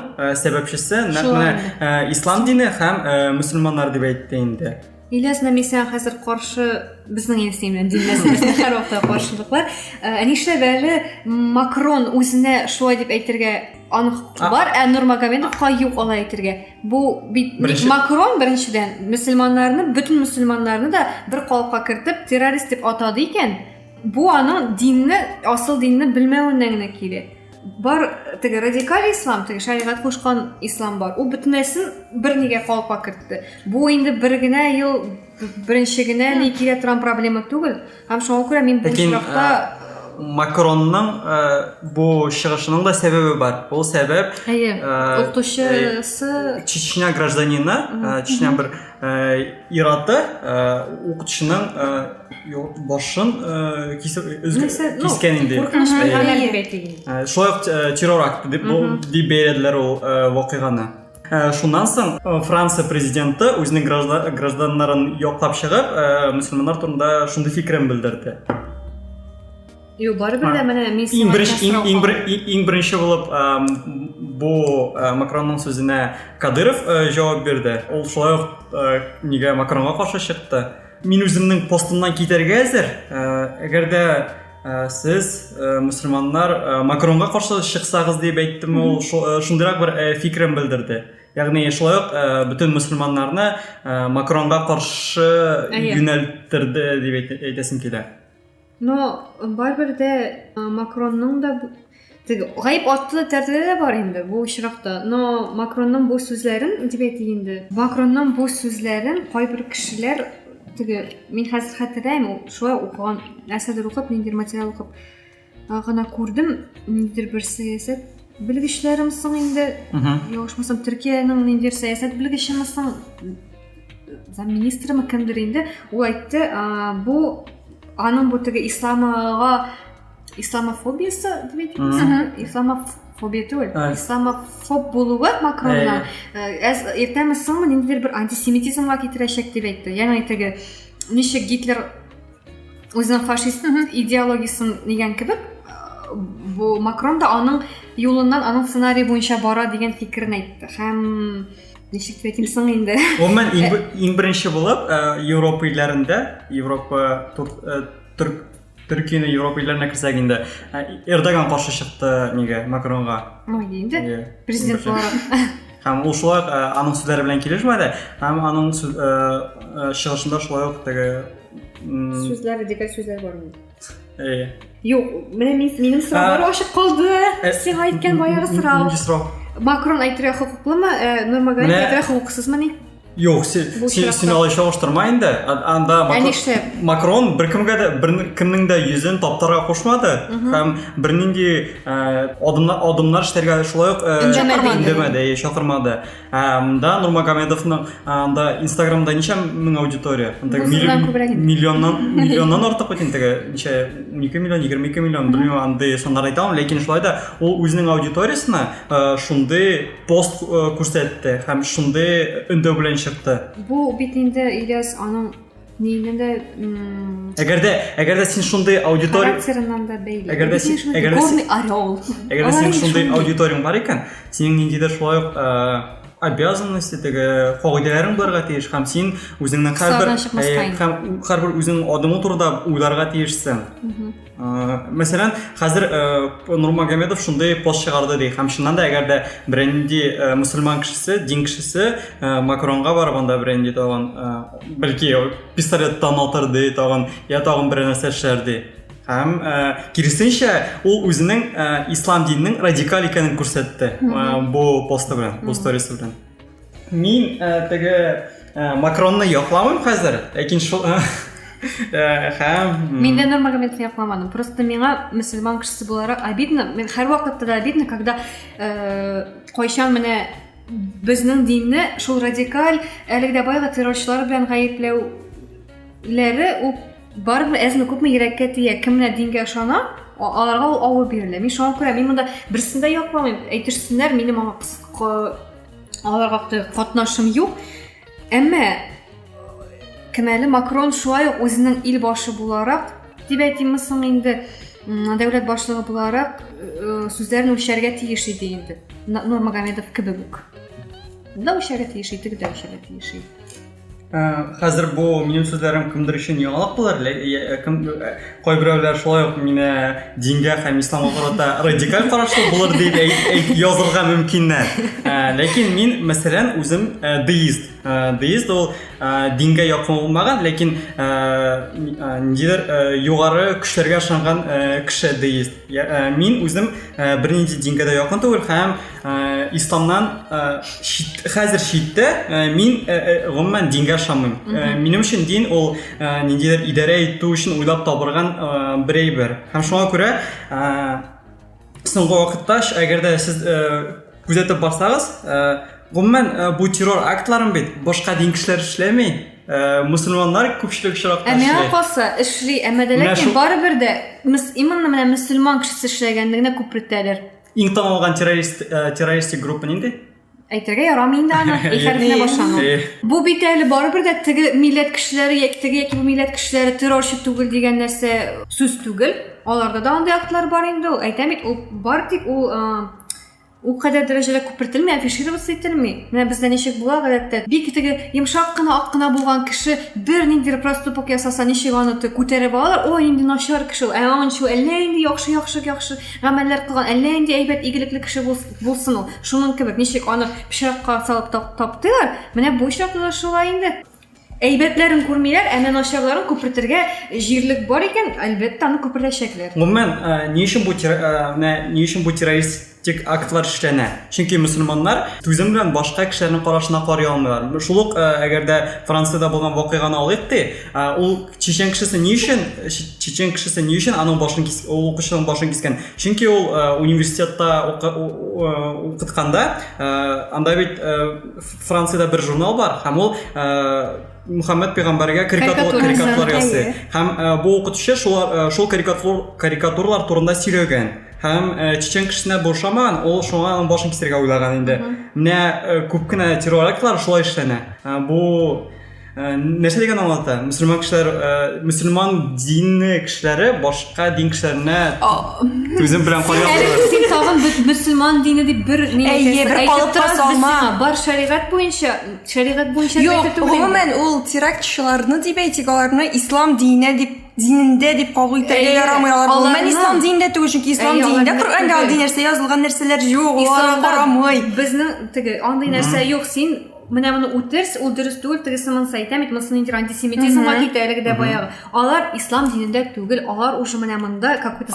сәбәпчесе нәкъ ислам дине һәм мөселманнар дип әйтте инде. Ильяс Намисян хәзер каршы безнең институтның дин мәсьәләсенә һәр вакытта каршылыклар. Нишләп әле Макрон үзенә шулай дип әйтергә аның бар, Нурмагомедовка юк алай әйтергә. Бу Макрон беренчедән мөселманнарны, бөтен мөселманнарны да бер калыпка кертеп террорист дип атады икән. Бу аның динне, асыл динне белмәвеннән генә килә. Бар теге радикаль ислам, теге шариғат кушкан ислам бар. Ул бөтенләсен бернигә калыпка кертте. Бу инде бер генә ел беренче генә ни килә торган проблема түгел. Һәм шуңа күрә мин бу чиракта Макронның бу чыгышының да сәбәбе бар. Ул сәбәп укытучысы Чечня гражданины, Чечня бер ираты укытучының башын кискән инде. Шулай ук террор акты дип бәяләделәр ул вакыйганы. Шуннан соң Франция президенты үзенең гражданнарын яклап чыгып, мөселманнар турында шундый фикерен белдерде. Барыбер дә менә мин иң беренче булып бу Макронның сүзенә Кадыров җавап бирде. Ул шулай ук нигә Макронга каршы чыкты. Мин үземнең постымнан китәргә әзер. Әгәр дә siz musulmonlar Makronga qarshi chiqsangiz deb aytdimi, u shundayroq bir fikrini bildirdi. Ya'ni shunday butun musulmonlarni Makronga qarshi yo'naltirdi deb aytasim keladi. No, baribirda Makronning da g'ayib otli tartibida da bor endi bu ishroqda. No, Makronning bu so'zlarin deb aytganda, Makronning bu so'zlarin qo'y bir kishilar men hozir xotirlayman, shu o'qigan narsalar o'qib, mendir material o'qib g'ana ko'rdim, mendir bir siyosat bilgichlarimisan endi yo'qmasam Turkiyaning mendir siyosat bilgichimisan ministrimi kimdir endi u aytdi, bu aning bu islamofobiyasi deb aytamiz. Islamofobiya değil. İslamofob buluğu Macron'dan. Ertemisin nidir bir antisemitizmga keltiracak deb aytdi. Yani aytdi, necha Hitler o'zining faşist ideologiyasini degan kabi bu Macron da onun yo'lundan, onun ssenariy bo'yicha boradi degan fikrni aytdi. Ham nechik deb aytamisan endi. Umuman eng birinchi bo'lib Yevropa illarida, Türkiye'nin Yevropa illerine kirsagenda Erdogan qarshi chiqdi nega Makronga. Nima deydi? Prezident olarak. Ham u shulay aning so'zlari bilan kelishmadi. Ham aning chiqishida shulay so'zlari degan so'zlar bormi? Yo'q, mening so'zlarim oshib qoldi. Sen aytgan boyagi so'rov. Makron aytira huquqlimi? Nurmagomedov aytira huquqsizmi? Yo'q, sen olishtirmaydi. Anda Makron bir kimningdir yuzini toptarga qo'shmadi. Ham birningi odamlar ishlarga shulay indamadi, chaqirmadi. Unda Nurmagomedovning anda Instagramda necha ming auditoriya, milliondan ortiq o'tintigi, necha 12 million, 22 million, bilmayman, anda sonlar aytaman, lekin shunday u o'zining auditoriyasini shunday post ko'rsatdi, ham shunday unda bilan chiqdi. Bu bitinde İlyas onun neyinde agarda sen shunday auditoriya xarakteridan da belli. Agarda sen shunday auditoriyang bor ekan, sening ningdir shulay обязанностьтеги qoidalaring borga tegish, ham sen o'zingning har bir o'zing odami turida o'ylarga tegishsan. Masalan, hozir Nurmagomedov shunday post chiqardi deydi. Ham shundan agarda birinchi musulmon kishisi, din kishisi Makronga borganda birinchi tog'an balki pistoletdan otirdi, tog'an ya tog'an bir narsa ishlardi. Ham kirisincha u o'zining islom dinining radikal ekanini ko'rsatdi bu posti bilan, bu storiesi bilan. Men Makronni yoqlamayman hozir, lekin shu Мендә Нурмагомедовны яклamadım. Просто миңа мөселман кешесе буларак обидно. Мен һәр вакытта да обидно, когда кайчан менә безнең динне шул радикаль, әлегә байгы террорчылар белән гаепләүләре у барыбер әзме күпме йөрәккә тия, кемнәр дингә ышана, аларга ул авыр бирелә. Мин шуңа күрә, мин монда берсендә яклamaym. Әйтерсеннәр, минем аларга катнашым юк. Әмма Кемәле Макрон шулай үзенең ил башы буларак, дип әйтимсең инде, дәүләт башлыгы буларак сүзләрне үлчәргә тиеш иде инде. Нурмагомедов кебек үк. Да үлчәргә тиеш иде, да үлчәргә тиеш иде. Hozir bu mening so'zlarim kimdir uchun yo'qolib qolar, qo'y birovlar shulay meni dinga ham islomga qarata radikal qarashli bo'lar deb yozilgan mumkinlar. Lekin men masalan o'zim deist u dinga yoqmagan, lekin nidir yuqori kuchlarga ishongan kishi deist. Men o'zim birinchi dinga da yoqin to'g'ri, ham islomdan hozir shitda men umuman dinga ishonmayman. Mening uchun din ul nidir idora etу uchun o'ylab topilgan bir. Ham shunga ko'ra so'nggi vaqtda agarda siz kuzatib borsangiz, umuman bu terror aktlarini bet boshqa din kishilar ishlamay, musulmonlar ko'pchilik ishtirokda ishlaydi. Ammo qolsa ishli, ammo lekin baribir de imonni mana musulmon kishisi ishlaganligini ko'pirtadilar. Eng tanilgan terroristik guruh nima? Aytırga yaramayın da ana, eğerine başlanın. Bu biteli baribir de tigi millet kişileri, yeki bu millet kişileri terörçü tugul degen nerse söz tugul. Olarda da anda yaktılar var indi. Aytamit o bardik o У кадәр дәрәҗәдә күпертелми, афишироваться ителми. Менә бездә ничек була гадәттә? Бик теге йомшак кына, ак кына булган кеше бер нинди проступок ясаса, ничек аны күтәреп алалар? Ой, инде начар кеше. Аны шу әллә инде яхшы гамәлләр кылган, әллә инде әйбәт игелекле кеше булсын ул. Шуның кебек ничек аны пычракка салып таптылар? Менә бу очракта да шулай инде. Әйбәтләрен күрмиләр, әмма начарларын күпертергә җирлек бар икән, әлбәттә аны күпертәчәкләр. Гомумән, ни өчен бу террористик актлар эшләнә? Чөнки мөселманнар түзем белән башка кешеләрнең карашына карый алмыйлар. Шул ук әгәр дә Франциядә булган вакыйганы алыйк ди, ул чечен кешесе ни өчен аның башын укучының башын кискән? Чөнки ул университетта укытканда, анда бит Франциядә бер журнал бар, һәм ул Мөхәммәд пәйгамбәргә карикатуралар ясый. Һәм бу укытучы шул карикатуралар турында сөйләгән. Һәм чечен кешесенә бошамаган, ул шуңа аның башын кисәргә уйлаган инде. Менә күп кенә террористлар шулай эшләнә. Бу нәрсә дигән аңлата? Мөселман дины кешеләре башка дин кешеләренә түзем белән карыйлар. Син тагын мөселман дине дип бер бар шәригать буенча Юк, гомумән ул терактчыларны дип әйтик, аларны ислам динендә дип кабул итәргә ярамый алар. Гомумән ислам динендә түгел, чөнки ислам динендә Коръәндә андый нәрсә язылган нәрсәләр юк, алар карамый. Безнең теге андый нәрсә юк, син менә моны үтерс, ул дөрес түгел, тегесен сайтам, итмәсен инде антисемитизмга китәлеге дә баягы. Алар ислам динендә түгел, алар уже менә монда какой-то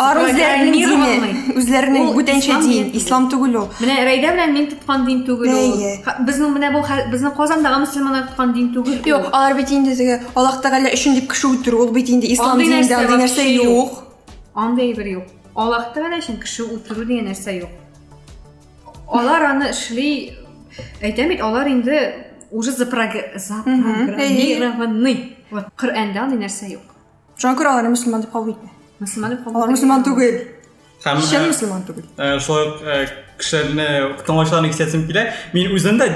үзләренең бүтәнчә дин, ислам түгел ул. Менә Рәйдә белән мин тоткан дин түгел ул. Безнең менә бу безнең Казандагы мөселманнар тоткан дин түгел. Юк, алар бит инде теге Аллаһ Тәгалә өчен дип кеше үтерү, ул бит инде ислам динендә андый нәрсә юк. Андый бер юк. Аллаһ Тәгалә өчен кеше үтерү дигән нәрсә юк. Алар аны эшли. Әйтәм бит, алар инде уже запрограммированы. Вот Коръәндә андый нәрсә юк. Шуңа күрә аларны мөселман дип кабул итмә. Алар мөселман түгел. Һәм мөселман түгел. Шулай кешеләрне тыңлаучыларны кисәсем килә. Мин үзем дә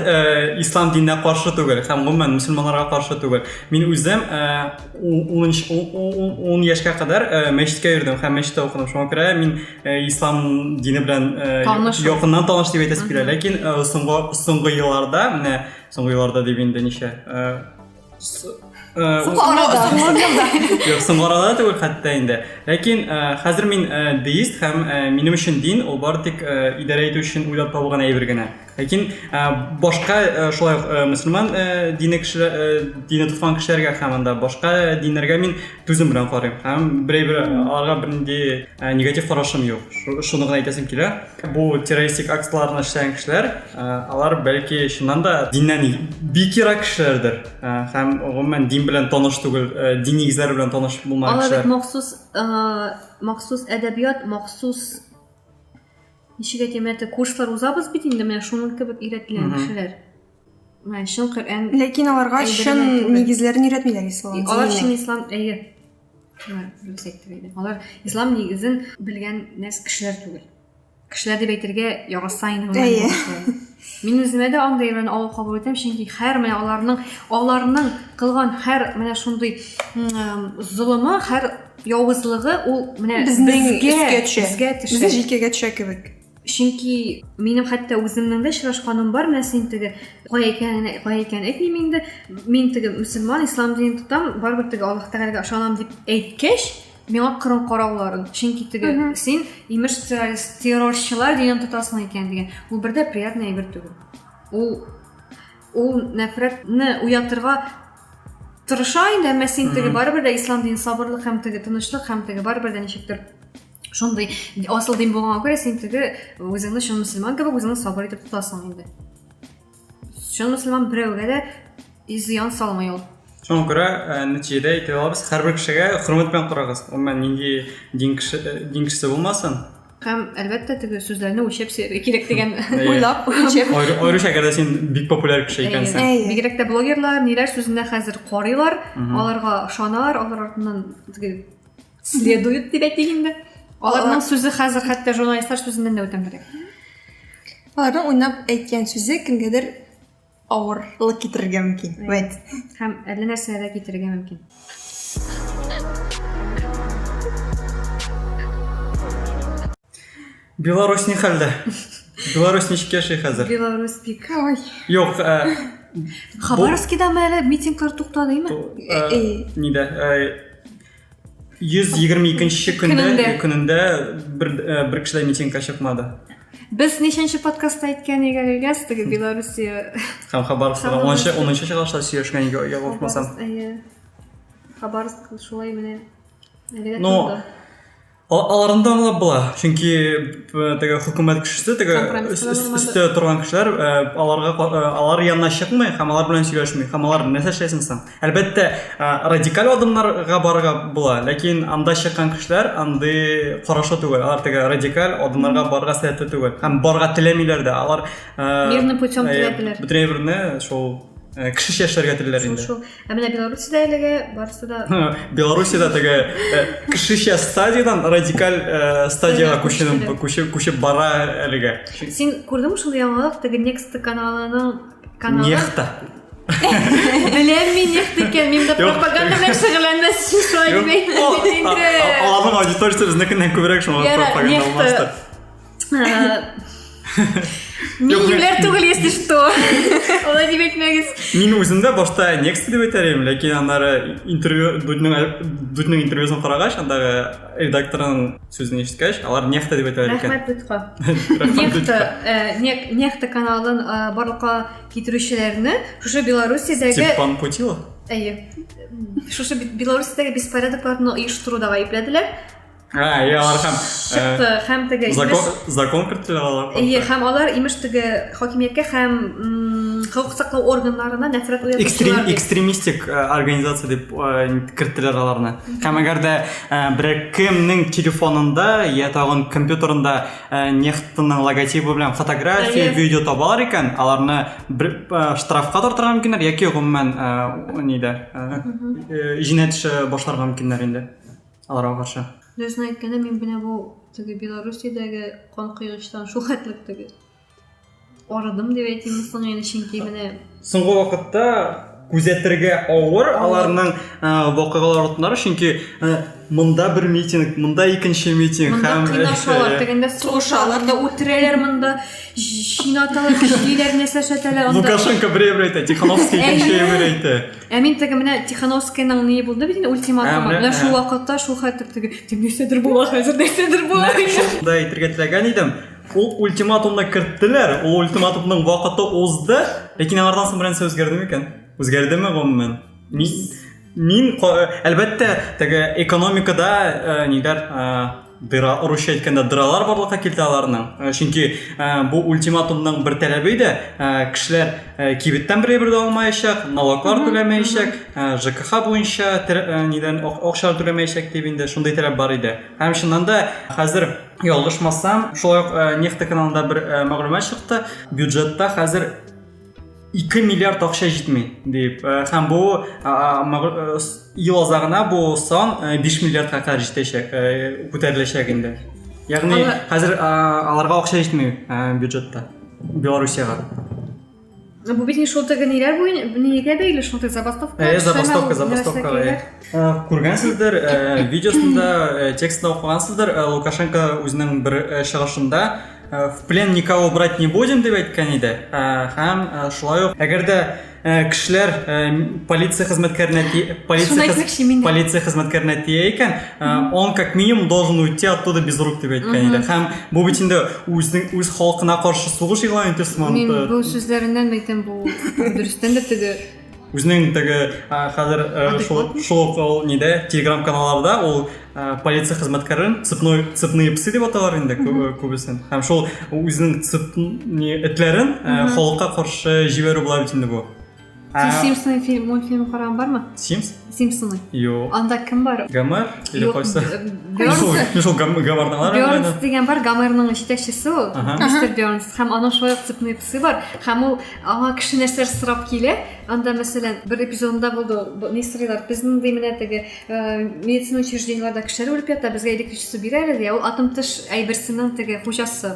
ислам диненә каршы түгел, һәм гомумән мөселманнарга каршы түгел. Мин үзем 10 яшькә кадәр мәчеткә йөрдем һәм мәчеттә укыдым. Шуңа күрә мин ислам дине белән якыннан таныш дип әйтәсем килә. Ләкин соңгы елларда дип инде ничә Соңгырада түгел хәтта инде. Ләкин хәзер мин деист һәм минем өчен дин ул бары тик идарә итү өчен уйлап табылган әйбер генә. Ләкин башка шулай мөселман дине тоткан кешеләргә һәм анда башка диннәргә мин түзем белән карыйм. Һәм берәйбер аларга бернинди негатив карашым юк. Шуны гына әйтәсем килә. Бу террористик акцияларны эшләгән кешеләр, алар бәлки чыннан да диннән бик ерак кешеләрдер. Һәм гомумән дин белән таныш түгел, дин нигезләре белән таныш булмаган кешеләр. Алар махсус әдәбият, махсус ничек әйтәм, курслар узабыз бит инде, менә шуның кебек өйрәтелгән кешеләр. Менә шул Коръән. Ләкин аларга шын нигезләрен өйрәтмиләр ислам. Алар шын ислам Алар ислам нигезен белгән кешеләр түгел. Кешеләр дип әйтергә яраса инде. Мин үземә дә андый белән алып кабул итәм, чөнки һәр менә аларның кылган һәр менә шундый зулымы, һәр явызлыгы ул менә безгә төшә. Безгә җилкәгә төшә кебек. Чөнки минем хәтта үземнең дә очрашканым бар, менә син теге кая икән әйтмим инде. Мин теге мөселман, ислам динен тотам, барыбер теге Аллаһ Тәгаләгә ышанам дип әйткәч, миңа кырын карауларын. Чөнки теге син имеш террорчылар дигән тотасың икән дигән. Ул бердә приятный әйбер түгел. Ул нәфрәтне уятырга тырыша инде, әмма син теге барыбер дә ислам динен сабырлык һәм теге тынычлык һәм теге барыбер дә ничектер шундый асыл дин булганга күрә син теге үзеңне шул мөселман кебек үзеңне сабыр итеп тотасың инде. Шул мөселман берәүгә дә зыян салмый ул. Шуңа күрә нәтиҗәдә әйтә алабыз, һәрбер кешегә хөрмәт белән карагыз. Гомумән нинди дин кешесе булмасын. Һәм әлбәттә теге сүзләрне үлчәп сөйләргә кирәк дигән уйлап үлчәп. Аеруча әгәр син бик популяр кеше икәнсең. Бигрәк тә блогерлар ниләр сүзендә хәзер карыйлар, аларга ышаналар, алар артыннан теге следует дип әйтик инде. Аларның сүзе хәзер хәтта журналистлар сүзеннән дә үтәмрәк. Аларның уйнап әйткән сүзе кемгәдер авырлык китерергә мөмкин. Вәт. Һәм әллә нәрсәгә китерергә мөмкин. Беларусь ни хәлдә? Беларусь ничек яши хәзер? Беларусь бик. Ой. Юк, Хабаровскида мәле митинглар туктадымы? Нидә? 122-нче көнендә бер кеше дә митингка чыкмады. Біз нешенче подкастта әйткән егәлегез, теге Белоруссия Һәм Хабаровскта 10-нчы чыгышта сөйләшкәнгә ягылмасам. Хабаровск шулай менә. Ну, аларында аңлап була. Чөнки теге хөкүмәт кешесе, теге өстә торган кешеләр, алар янына чыкмый, һәм алар белән сөйләшми. Һәм алар нәрсә эшләсен соң? Әлбәттә, радикаль адымнарга барырга була, ләкин анда чыккан кешеләр андый карашы түгел. Алар теге радикаль адымнарга барырга сәләтле түгел. Һәм барырга теләмиләр дә. Алар мирный путем теләделәр. Бөтен берне шул кеше яшәргә теләр инде. Шул. Ә менә Белоруссиядә әлегә барысы да Белоруссиядә теге кешечә стадиядан радикаль стадияга күчеп бара әлегә. Син күрдеңме шул яңалык теге Next каналының каналы? Нехта. Беләм мин Next икән, мин дә пропаганда белән шөгыльләнмәс өчен шулай димәйм. Аларның аудиториясе безнекеннән күбрәк шуңа пропаганда булмаштыр. Минилер түгел, если что. Олай дип әйтмәгез. Мин үзем дә башта Next дип әйтәм, ләкин аннары Дудның интервьюсын карагач, андагы редакторның сүзен ишеткәч, алар Нехта дип әйтәләр икән. Рәхмәт Дудка. Нехта каналын барлыкка китерүчеләрне шушы Белоруссиядәге Степан Путилов. Шушы Белоруссиядәге беспорядокларны оештыруда гаепләделәр. Алар һәм теге закон кертеләр алар. Һәм алар имеш теге хакимияткә һәм хокук саклау органнарына нәфрәт уятучылар. Экстремистик организация дип кертеләр аларны. Һәм әгәр дә беркемнең телефонында я тагын компьютерында Нехтаның логотипы белән фотография, видео табалар икән, аларны штрафка тартырга мөмкиннәр яки гомумән җинаять эше башларга мөмкиннәр инде. Аларга каршы. Дөресен әйткәндә, мин менә бу теге Белоруссиядәге кан кыйгычтан шул хәтлек теге арыдым дип әйтим соң, яны чөнки менә Соңгы вакытта күзәтергә авыр аларның вакыйгалар отнары, чөнки монда бер митинг, монда икенче митинг һәм кыйнашалар дигәндә сугышалар да үтерәләр монда, җинаталар, җиләр нәрсәшәтәләр анда. Лукашенко бер әйтә, Тихановский икенче бер әйтә. Ә мин теге менә Тихановскийның ни булды бит инде ультиматумы. Менә шул вакытта шул хәтлек теге нәрсәдер була, хәзер нәрсәдер була. Да әйтергә теләгән идем. Ул ультиматумны керттеләр, ул ультиматумның вакыты узды, ләкин алардан соң беренсе үзгәрдеме икән? Үзгәрдеме гомумән? Мин әлбәттә теге экономикада дыра урысча әйткәндә дыралар барлыкка килде аларның. Чөнки бу ультиматумның бер таләбе иде, кешеләр кибеттән бер дә алмаячак, налоглар түләмәячәк, ЖКХ буенча акча түләмәячәк дип инде шундый таләп бар иде. Һәм чыннан да хәзер ялгышмасам, шулай Нехта каналында бер мәгълүмат чыкты, бюджетта хәзер 2 миллиард акча җитми дип. Һәм бу ел азагына бу сан 5 миллиардка кадәр җитәчәк, күтәреләчәк инде. Ягъни хәзер аларга акча җитми бюджетта Белоруссиягә. Бу бит шул теге ниләр нигә бәйле шул забастовка? Забастовка. Күргәнсездер, видеосында, текстында укыгансыздыр, Лукашенко үзенең бер чыгышында в плен никого брать не будем дип әйткән иде. Һәм шулай ук әгәр дә кешеләр полиция хезмәткәренә тия икән, он как минимум должен уйти оттуда без рук дип әйткән иде. Һәм бу бит инде үз халкына каршы сугыш игълан итүсмән. Мин бу сүзләреннән әйтәм, бу дөрестән дә теге үзенең теге хәзер шул нидә Telegram каналларда ул полиция хезмәткәрен цепные псы дип аталар инде күбесен. Һәм шул үзенең цепни этләрен халыкка каршы җибәрү була бит инде бу. Симпсонның мультфильмы караган бармы? Симпсонның. Юк. Анда кем бар? Гомер или кайсы? Шул Гомерның Бёрнс дигән бар, Гомерның җитәкчесе ул. Мистер Бёрнс. Һәм аның шулай цепные псы бар. Һәм ул аңа кеше нәрсәләр сорап килә. Анда мәсәлән бер эпизодында булды, нисрилар безнең дименә теге медицина учреждениеларда кешеләр үлеп ята, безгә электричество бирәләр дия. Ул атом тыш әйберсенең теге хуҗасы.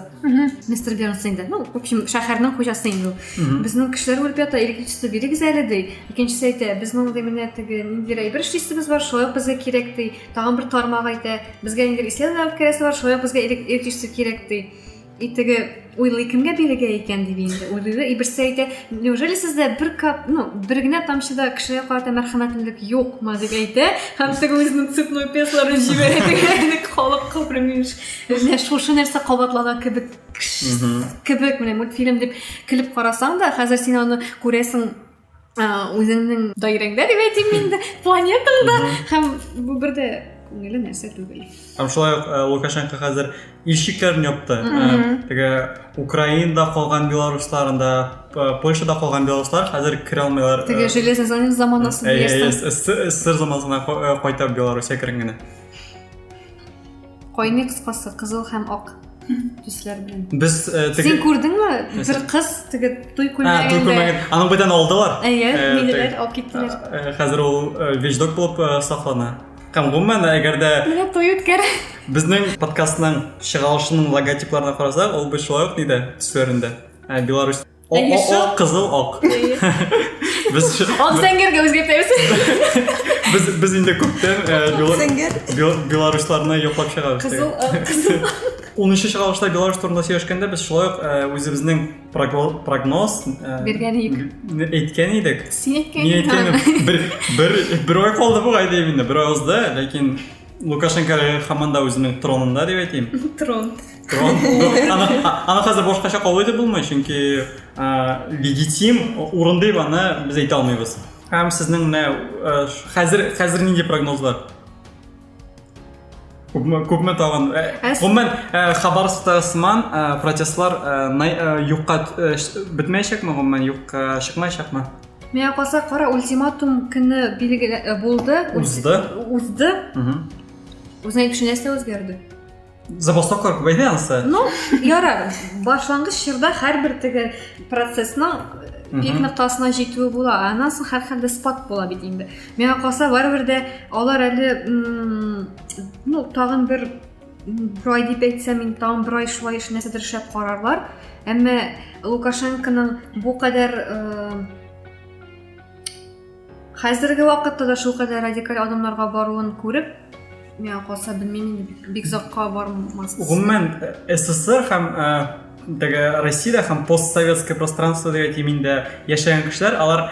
Мистер Бёрнс инде. Ну, в общем, шәһәрнең хуҗасы инде. Безнең кешеләр үлеп ята, электричество бирегез әле ди. Икенчесе әйтә, безнең дименә теге ниндидер әйбер эшлисебез бар, шулай безгә кирәк ди. Тагын бер тармак әйтә, безгә инде исламлар керәсе бар, шулай безгә электричество кирәк ди. и теге уйлый кемгә бирергә икән дип инде уйлый. И берсе әйтә, неужели сездә бер кап, бер генә тамчыда кешегә карата мәрхәмәтлелек юкмы дип әйтә. Һәм теге үзенең цветной песларын җибәрә дигән халык кылпрымыш. Менә шушы нәрсә кабатлаган кебек менә мультфильм дип килеп карасаң да, хәзер син аны күрәсең үзеңнең даирәңдә дип әйтим инде, планетаңда. Һәм бу бердә күңелле нәрсә түгел. Һәм шулай ук Лукашенко хәзер илчекләрен япты. Теге Украинада калган белорусларында, Польшада калган белоруслар хәзер кире алмыйлар. Теге железный занавес заманасы диясең. СССР заманасына кайтып Белоруссия кергән. Кайны кыскасы кызыл һәм ак төсләр белән. Без Син күрдеңме? Бер кыз теге туй күлмәгәндә. Аның бүтән алдылар. Ниләр алып киттеләр. Хәзер ул вещдок булып саклана. Һәм гомумән әгәр дә Менә туй үткәр. безнең подкастның чыгарылышының логотипларына карасак, ул без шулай ук ниде төсләрендә. Беларусь ак, кызыл ак. Біз Сәнгәргә үзгәртәбез. Біз инде күптән белорусларны яклап чыгабыз. Кызыл. 10-нчы чыгарылышта Беларусь турында сөйләшкәндә без шулай ук үзебезнең прогноз Бергән идек. әйткән идек. Син Мин әйткән. әйткән бер ай калды бу айда инде, бер ай узды, ләкин Лукашенко һаман да үзенең тронында дип әйтим. Трон. Аны хәзер башкача кабул итеп булмый, чөнки легитим урын дип аны без әйтә алмыйбыз. Һәм сезнең хәзер нинди прогнозлар? Күпме тагын? Гомумән Хабаровскта сыман протестлар юкка бетмәячәкме, гомумән юкка чыкмаячакмы? Миңа калса, кара ультиматум көне билгеле булды. Узды. Үзенең төшенәсе үзгәрде. Забастовка күбәйде анысы. Ярар. Башлангыч чорда һәрбер теге процессның пик ноктасына җитүе була. Аннан соң һәрхәлдә спад була бит инде. Миңа калса, барыбер дә алар әле тагын бер ай дип әйтсәм, мин тагын бер ай шулай нәрсәдер эшләп карарлар. Әмма Лукашенконың бу кадәр хәзерге вакытта да шул кадәр радикаль адымнарга баруын күреп, миңа калса, белмим инде, бик закка бармас. Гомумән СССР һәм Россиядә һәм постсоветское пространство дип әйтим инде яшәгән кешеләр, алар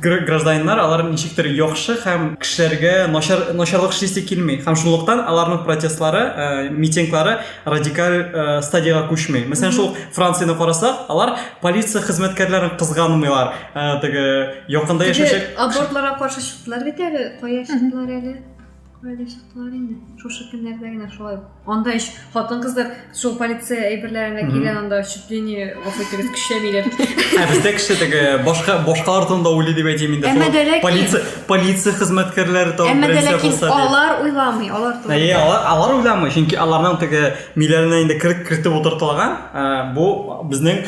гражданнар, алар ничектер яхшы һәм кешеләргә начарлык эшлисе килми. Һәм шунлыктан аларның протестлары, митинглары радикаль стадияга күчмәй. Мәсәлән, шул Францияны карасак, алар полиция хезмәткәрләрен кызганмыйлар. Теге якында яшәүче абортларга каршы чыктылар бит әле, кая чыктылар әле? Кая чыктылар инде? Шушы көннәрдә генә шулай. Анда хатын-кызлар шул полиция әйберләренә килгән, анда чуть ли не вафатыгыз күчәмиләр. Бездә кеше теге башкалар турында уйлый дип әйтим инде. Полиция хезмәткәрләре тагын беренче булса. Алар уйламый, алар турында. Алар уйламый, чөнки аларның теге милләренә инде кертеп утыртылган. Бу безнең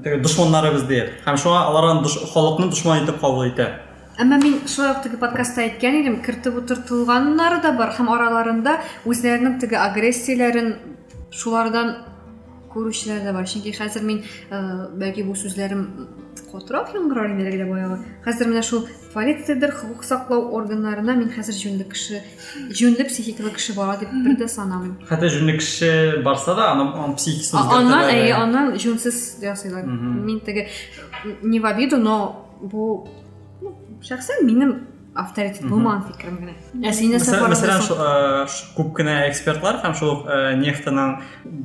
теге дошманнарыбыз дип. Һәм шуңа аларны халыкны дошман итеп кабул итә. Әмма мин шулай ук теге подкастта әйткән идем, кертеп утыртылганнары да бар һәм араларында үзләренең теге агрессияләрен шулардан күрүчеләр дә бар. Чөнки хәзер мин бәлки бу сүзләрем катырак яңгырар инде дә баягы. Хәзер менә шул полициядер, хукук саклау органнарына мин хәзер җүнле психикалы кеше бара дип бер дә санамыйм. Хәтта җүнле кеше барса да, аның психикасын үзгәртәләр. Аннан җүнсез ясыйлар. Мин теге не в обиду, но бу шәхсән минем авторитет булмаган фикерем генә. Мәсәлән, күп кенә экспертлар һәм шул нефтаның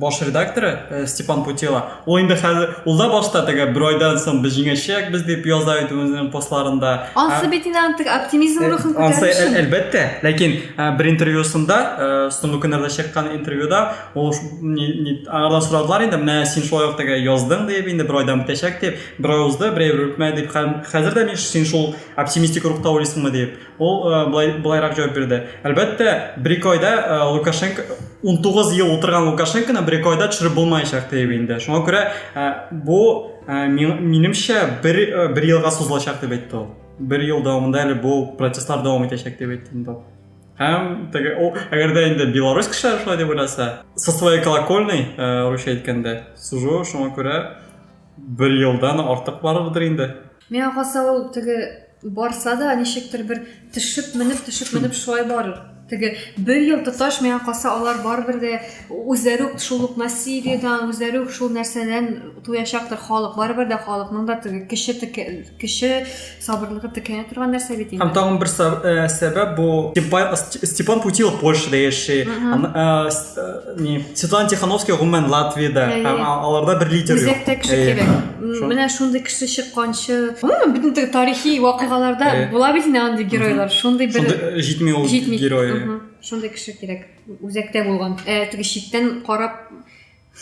баш редакторы Степан Путила, ул инде хәзер да башта теге бер айдан соң без җиңәчәкбез дип яза иде үзенең постларында. Ансы бит инде оптимизм рухын күтәрүче. Әлбәттә, ләкин бер интервьюсында, соңгы көннәрдә чыккан интервьюда, ул аңардан сорадылар инде, менә син шулай ук теге яздың дип, инде бер айдан бетәчәк дип, бер ай узды, бер ай үтмәде дип, хәзер дә син шул оптимистик рухта уйлыйсыңмы дип. Ул булайрак җавап бирде. Әлбәттә, бер айда Лукашенко 19 ел утырган Лукашенконы бер айда төшереп булмаячак дип инде. Шуңа күрә бу минемчә бер елга сузылачак дип әйтте ул. Бер ел дәвамында әле бу протестлар дәвам итәчәк дип әйтте инде. Һәм теге әгәр дә инде Беларусь кешеләре шулай дип уйласа, со своей колокольной русча әйткәндә сужу, шуңа күрә бер елдан артык барырдыр инде. Миңа калса, ул теге барса да ничектер бер төшеп менеп шулай барыр. теге бер ел тоташмаган калса, алар барыбер дә үзләре үк шул ук насилиядән, үзләре үк шул нәрсәдән туячактыр халык. Барыбер дә халыкның да теге кеше сабырлыгы текәнә торган нәрсә бит инде. Һәм тагын бер сәбәп бу Степан Путилов Польшада яши. Светлана Тихановская гомумән Латвиядә. Һәм аларда бер лидер юк. Үзәктә кеше кирәк. Менә шундый кеше чыкканчы. Гомумән бөтен теге тарихи вакыйгаларда була бит инде андый геройлар. Шундый бер җитми ул герой. Шундый кеше кирәк. Үзәктә булган. Теге читтән карап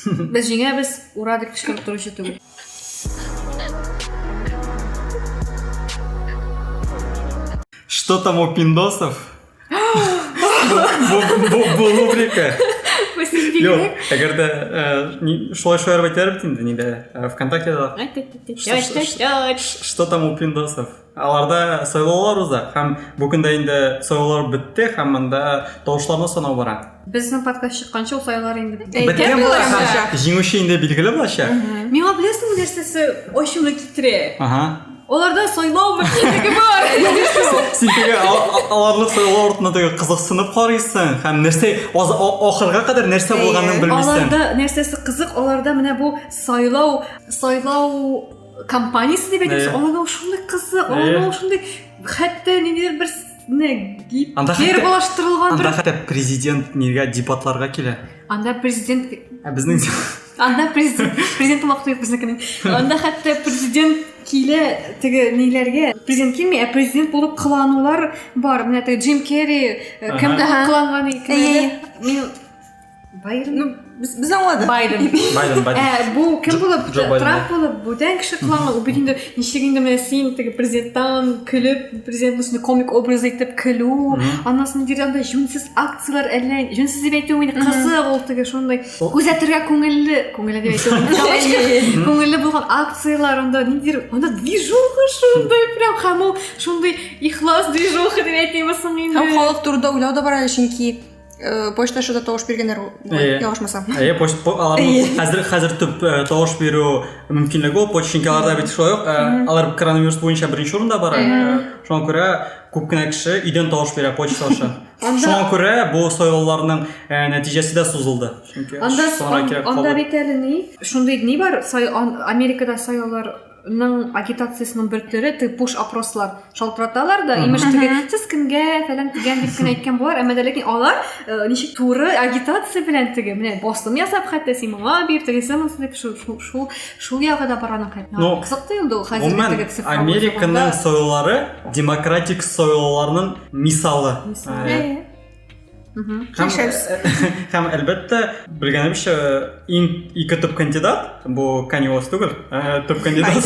без җиңәбез, ура дип кычкырып торучы түгел. Что там у пиндосов? Бу рубрика. Yok, eğer de şöyle bakar mısın neydi? ВКонтакте'da. Что там у пиндосов? Аларда сойлаулар уза. Һәм бүген дә инде сойлаулар бетте, һәм монда тавышларны санау бара. Безнең подкаст чыкканча ул сойлаулар инде. Беткән булачак. Җиңүче инде билгеле булачак. Миңа беләсең нәрсәсе ачуны китерә. Ага. Аларда сойлау мөмкинлеге бар. Син теге аларлык сойлау ортында теге кызыксынып карыйсың һәм нәрсә ахырга кадәр нәрсә булганын белмисең. Аларда нәрсәсе кызык, аларда менә бу сойлау компаниясе дип әйтәбез. Аларда шундый кызык, аларда шундый хәтта ниндидер бер гер булаштырылган бер. Анда хәтта президент нигә дебатларга килә. Анда президент Безнең президент вакыты юк безнекенең. Анда хәтта президент килә теге ниләргә. Президент килми, президент булып кыланулар бар. Менә теге Джим Керри кемдә кыланган икән. Мин Байден. Без аңладык. Байден. Бу кем булып? Трамп булып, бүтән кеше кыланган. Ул бит инде ничек инде менә син теге президенттан көлеп, президентның комик образ итеп көлү, анасын дирәндә җүнсез акциялар әллә җүнсез дип әйтү мине кызык ул теге шундый күзәтергә күңелле дип әйтү. Күңелле булган акциялар анда ниндидер, анда движуха шундый прям һәм ул шундый ихлас движуха дип әйтәмсең инде. Һәм халык турында уйлау да бар әле, чөнки почта шуда тавыш биргәннәр ялгышмасам. Хәзер төп тавыш бирү мөмкинлеге ул почтачыларда бит шулай ук. Алар коронавирус буенча беренче урында бар. Шуңа күрә күп кенә кеше өйдән тавыш бирә почта аша. Шуңа күрә бу сойлауларның нәтиҗәсе дә сузылды. Чөнки анда бит әле ни? Шундый ни бар? Америкада сойлауларның агитациясының бер төре теге push опрослар шалтыраталар да, имеш теге сез кемгә фәлән дигән дип кенә әйткән булар, әмма ләкин алар ничек туры агитация белән теге менә басым ясап хәтта син моңа бир тегесен дип шул ягы да бараны хәтта. Кызык инде ул хәзер теге цифра. Американың сойлаулары демократик сойлауларның мисалы. Һәм әлбәттә белгәнемчә ике төп кандидат бу Kanye West түгел, төп кандидат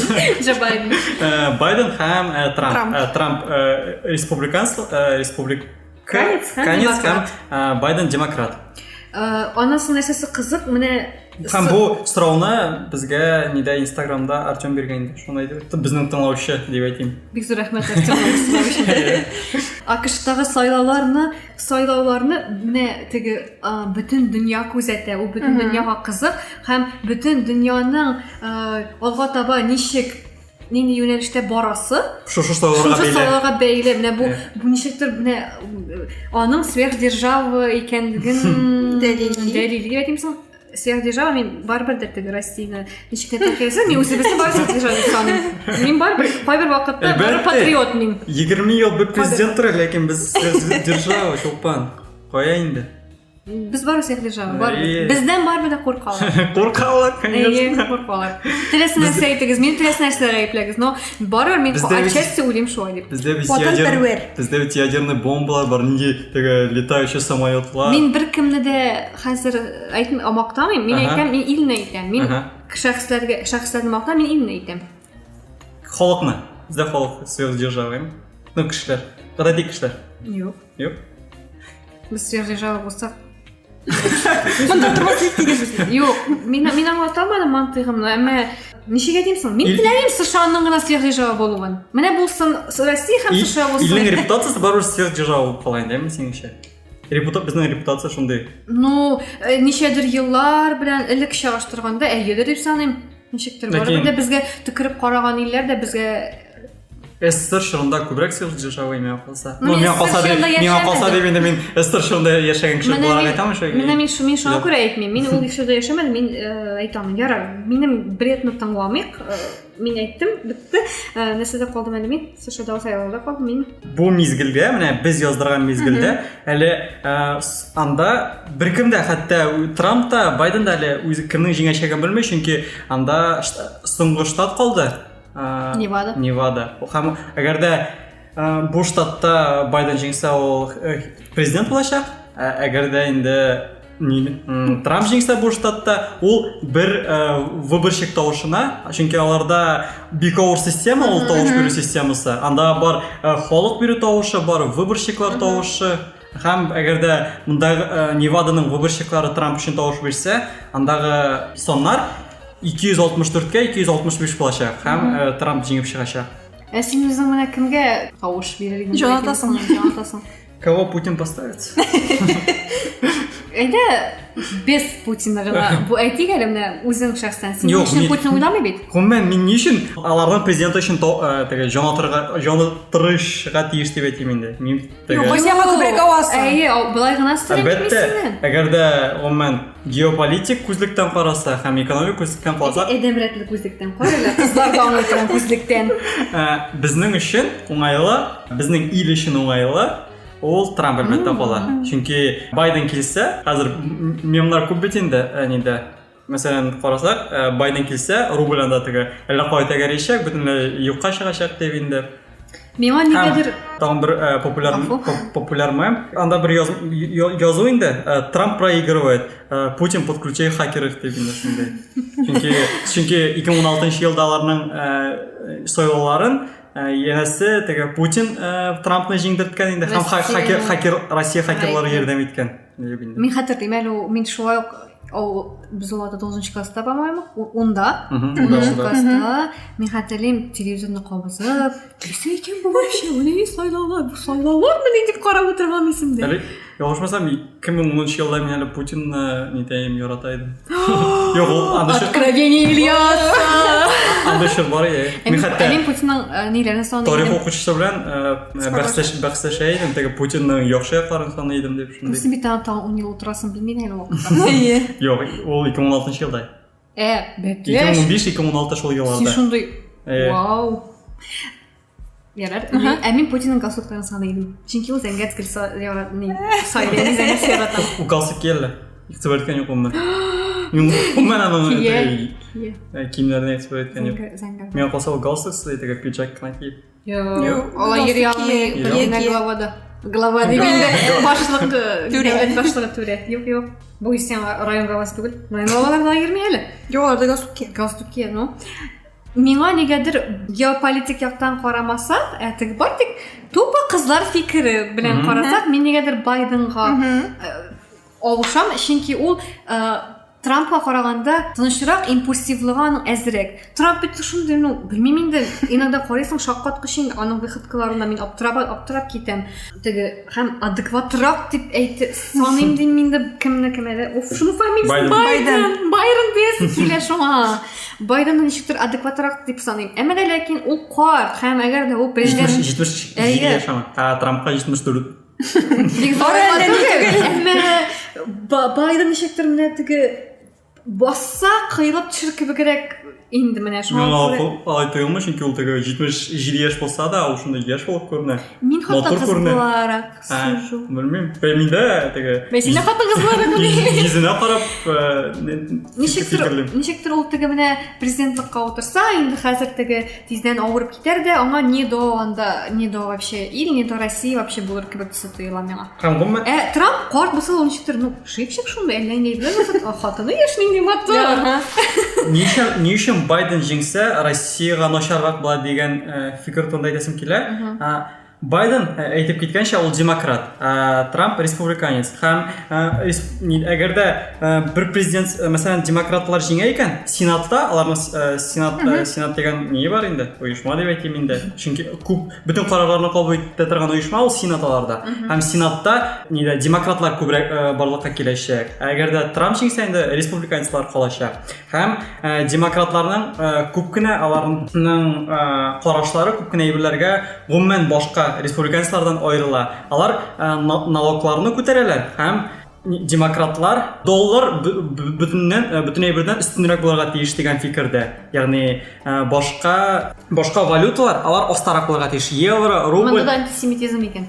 Байден һәм Трамп республиканец һәм Байден демократ. Анасын нәрсәсе кызык, менә һәм бу сорауны безгә нидә Инстаграмда Артем биргән иде. Шуны әйтеп, безнең тыңлаучы дип әйтим. Бик зур рәхмәт Артем. АКШтагы сайлауларны менә теге бөтен дөнья күзәтә, ул бөтен дөньяга кызык һәм бөтен дөньяның алга таба нинди юнәлештә барасы. Сойлауларга бәйле. Менә бу ничектер менә аның сверхдержава икәнлеген дәлилләп әйтимсең. Сверхдержава мин барбер дә теге Россияны ничек тәкәсә, мин үзебезне бар сверхдержава саныйм. Мин барбер вакытта бар патриот мин. 20 ел бер президент тора, ләкин без сверхдержава чулпан. Кая инде? Без бар сверхдержава, бар. Бездән барбер дә куркалар. Куркалар, конечно. Куркалар. Теләсен нәрсә әйтегез, мин теләсен нәрсәләр әйпләгез, но барбер мин отчасти уйлыйм шулай дип. Бездә бит ядерный бомбалар бар, нинди теге летающий самолетлар. Мин бер кемне дә хәзер әйтмим, мактамыйм. Мин әйтәм, мин илне әйтәм. Мин шәхесләрне мактам, мин илне әйтәм. Халыкны. Бездә халык сверхдержава. Ну, кешеләр. Гади кешеләр. Юк. Юк. Без сверхдержава булсак Монда тормаслык дигән. Юк, мин аңлатамадым мантыгымны, әмма ничек әйтимсең? Мин теләмим США-ның гына сверхдержава булуын. Менә булсын Россия һәм США булсын. Илнең репутациясе барыбер сверхдержава булып кала инде, синеңчә. Безнең репутация шундый. Ну, ничәдер еллар белән элек чагыштырганда әйедер дип саныйм. Ничектер барыбер дә безгә төкереп караган илләр дә безгә СССР шырында күбрәк жашавы мен калса. Ну, Мен калса СССР шырында мен калса яшәмәдем. дегенде мен СССР шырында яшәгән кеше буларга айтамын шул. Мен шуңа күрә әйтмим. Мин ул ишедә яшәмәдем. Мин әйтәм, яра, минем бретны тыңламыйк. Мин әйттем, битте. Нәрсәдә калдым әле мин? СШда сайлауда калдым мин. Бу мизгелдә, менә без яздырган мизгелдә, әле анда беркем дә хәтта Трамп та, Байден да әле үзе кемнең җиңәчәген белмәй, чөнки анда соңгы штат калды. Невада. Һәм әгәр дә бу штатта Байден җиңсә, ул президент булачак. Әгәр дә инде Трамп җиңсә бу штатта, ул бер выборщик тавышына, чөнки аларда бик авыр система, ул тавыш бирү системасы. Анда бар халык бирү тавышы, бар выборщиклар тавышы. Һәм әгәр дә монда Неваданың выборщиклары Трамп өчен тавыш бирсә, андагы соннар 264-ка 265 булачак. Һәм Трамп җиңеп чыгачак. Син үзең менә кемгә тавыш бирер идең? Jonathan. Кого Путин поставит? Әйдә, без Путина гына. Бу әйтик әле менә үзең шәхсән. Син Юк, өчен мин- Путин уйламый бит. Гомумән мин ни өчен аларның президенты өчен теге җонатырышга тиеш дип әйтим инде. Мин теге Россияга күбрәк авасы. Әйе, былай гына стрим Әлбәттә, әгәр дә гомумән геополитик күзлектән караса һәм экономик күзлектән караса, Әдәм рәтле күзлектән карыйлар. Кызлар да аны торган күзлектән. безнең өчен уңайлы, безнең ил өчен уңайлы ул Трамп әлбәттә кала. Чөнки Байден килсә, хәзер мемнар күп бит инде, әнидә. Мәсәлән, карасак, Байден килсә, рубль анда теге әллә кай тәгәрәчәк, бөтенләй юкка чыгачак дип инде. Миңа нигәдер Тагын бер популяр мем. Анда бер язу инде. Трамп проигрывает. Путин подключай хакеров дип инде шундый. Чөнки 2016 елда аларның сайлауларын янәсе теге Путин Трампны җиңдерткән инде. Һәм хакер Россия хакерлары ярдәм иткән дип инде. мин хәтерлим әле, мин шулай ук без уларда 9 класста, по-моему, унда, 9 класста, мин хәтерлим телевизорны кабызып, кирсе икән бу вообще, уни сайлаулар, бу сайлаулар менә дип карап утырган исемдә. Әле ялгышмасам 2010 елда мин әле Путинны нитәем ярата идем. Юк, ул анда Откровение Ильяса. анда шыр бар я. Мин хәтта Мин Путинның ниләрен саный. тарих укучысы белән бәхсләшә идем, теге Путинның яхшы якларын саный идем дип шундый. Син бит аны 10 ел утырасың белмим әле вакытта. Юк, ул 2016 елда. Бәкәш. 2015-2016 шул Син елларда. шундый. Вау. Ярар. Мин Путинның галстуктарын саный идем. Чөнки ул зәңгәт сайлый, зәңгәт яратам. У галстук келді. Иктибар еткән юк ул. Мен аны киемнәрне иктибар еткән юк. Зәңгәт. Мен калса ул галстук сый теге пиджак кына киеп. Ала йөри алмый, бергә главада. Глава дигәндә башлык, дәүләт башлыгы түрә. Юк. Бу исән район главасы түгел. Район главаларда йөрми әле. Юлларда галстук. Галстук, ну. Миңа нигәдер геополитик яктан карамасак, әтик бар тик тупа кызлар фикере белән карасак, мин нигәдер Байденга авышам, чөнки ул Трампка караганда тынычрак, импульсивлыгы аның әзрәк. Трамп бит шундый, ну, белмим инде, иногда карыйсың шаккаткыч инде аның выходкаларында мин аптырап китәм. Теге һәм адекватрак дип әйтә, саныйм дим инде кемне. Оф, шуны фамилиясе Байден без килә шуңа. Байден ничектер адекватрак дип саныйм. Әмма ләкин ул карт һәм әгәр дә ул президент 70 яшәмә. Трампка 74. Әмма Байден ничектер менә теге баса кыйлып төшер кебегрәк инде менә шуңа. Айтыгымы, чөнки ул теге 77 яшь булса да, ул шундай яшь булып күренә. Мин хатта кызларак сужу. Белмим, миндә теге. Син хатта кызларак Йөзенә карап ничектер ул теге менә президентлыкка утырса, инде хәзер теге тиздән авырып китәр дә, аңа не до вообще ил, не до России вообще булыр кебек тоела миңа. Трамп карт булса, ул ничектер, ну, шипшик шундай, әллә ни белән хатыны яшьнең матур. Ни өчен Байден җиңсә, Россиягә начаррак була дигән фикер турында әйтәсем килә. Байден әйтеп киткәнчә ул демократ, Трамп республиканец. Һәм әгәр дә бер президент, мәсәлән, демократлар җиңә икән, сенатта аларның сенат дигән ни бар инде, оешма дип әйтим инде. Чөнки күп бөтен карарларны кабул итә торган оешма ул сенатларда. Һәм сенатта нидә демократлар күбрәк барлыкка киләчәк. Әгәр дә Трамп җиңсә инде республиканецлар калачак. Һәм демократларның күп кенә аларның карашлары күп кенә әйберләргә гомумән башка республиканецлардан аерыла. Алар налогларны күтәрәләр һәм демократлар доллар бөтен әйбердән өстенрәк булырга тиеш дигән фикердә. Ягъни башка валюталар алар астарак булырга тиеш. Евро, рубль. Монда да антисемитизм икән.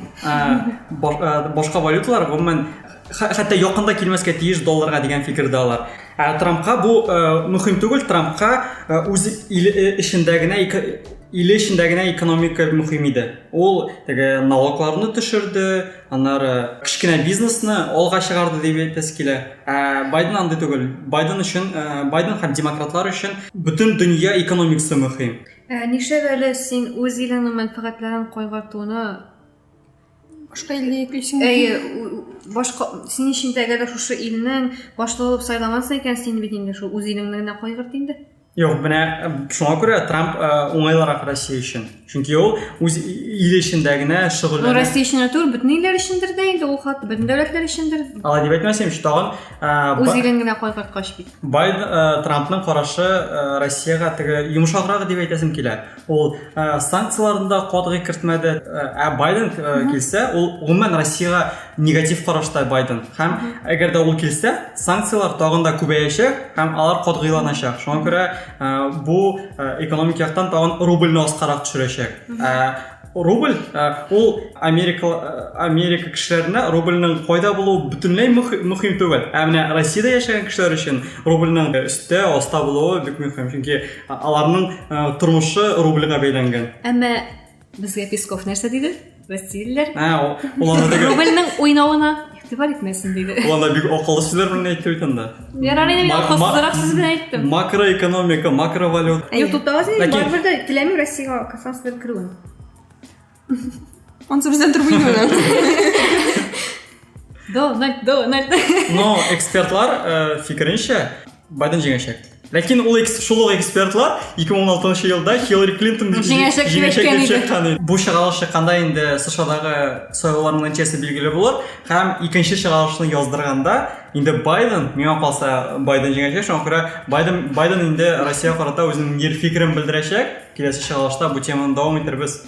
Башка валюталар гомумән хәтта якында килмәскә тиеш долларга дигән фикердә алар. Трампка бу мөһим түгел. Трампка үз иле эчендә генә экономика мөһим иде. Ул теге налогларны төшерде, аннары кичкенә бизнесны алга чыгарды дип әйтәсе килә. Байден андый түгел. Байден һәм демократлар өчен бөтен дөнья экономикасы мөһим. Нишләп әле син үз илеңнең мәнфәгатьләрен кайгыртуны Башка илгә йөклисең. Башка син өчен шушы илнең башлыгы булып сайлагансың икән, син бит инде шул үз илеңне генә кайгырт инде. Юк, менә шуңа күрә Трамп уңайлырак Россия өчен. Чөнки ул үз иле эчендә генә шөгыльләнә. Россия өчен түгел, бөтен илләр өчендер дә инде ул хат, бөтен дәүләтләр өчендер. Алай дип әйтмәсәм, тагын Үз илең генә кайгырткач бит. Байден Трампның карашы Россиягә теге йомшаграк дип әйтәсем килә. Ул санкцияларында катгый кертмәде. Байден килсә, ул гомумән Россиягә негатив карашта Байден. Һәм әгәр дә ул килсә, санкциялар тагын да күбәячәк һәм алар катгыйланачак. Шуңа күрә бу экономик яктан тагын рубльне аскарак төшерәчәк. Рубль ул Америка кешеләренә рубльнең кайда булуы бөтенләй мөһим түгел. Менә Россиядә яшәгән кешеләр өчен рубльнең өстә, аста булуы бик мөһим. Чөнки аларның тормышы рубльгә бәйләнгән. Әмма безгә Песков нәрсә диде? Россиялеләр Ул анда теге рубльнең уйнавына игътибар итмәсен диде. Ул анда бик акыллы сүзләр белән әйтте бит анда. Ярар инде, мин акылсызрак сүз белән әйттем. Макроэкономика, макровалют. Ютубтагы син барбер дә теләмим Россиягә касаслы кирүен. Он бездән турбыйны. Дональд. Но экспертлар фикеренчә Байден җиңәчәк. Ләкин ул шул экспертлар 2016 елда Хиллари Клинтон җиңәчәк дип чыккан. Бу чыгарылыш чыкканда инде США-дагы сайлауларның нәтиҗәсе билгеле булыр һәм икенче чыгарылышны яздырганда инде Байден, миңа калса Байден җиңәчәк. Шуңа күрә Байден инде Россиягә карата үзенең нер фикерен белдерәчәк. Киләсе чыгарылышта бу теманы дәвам итәрбез.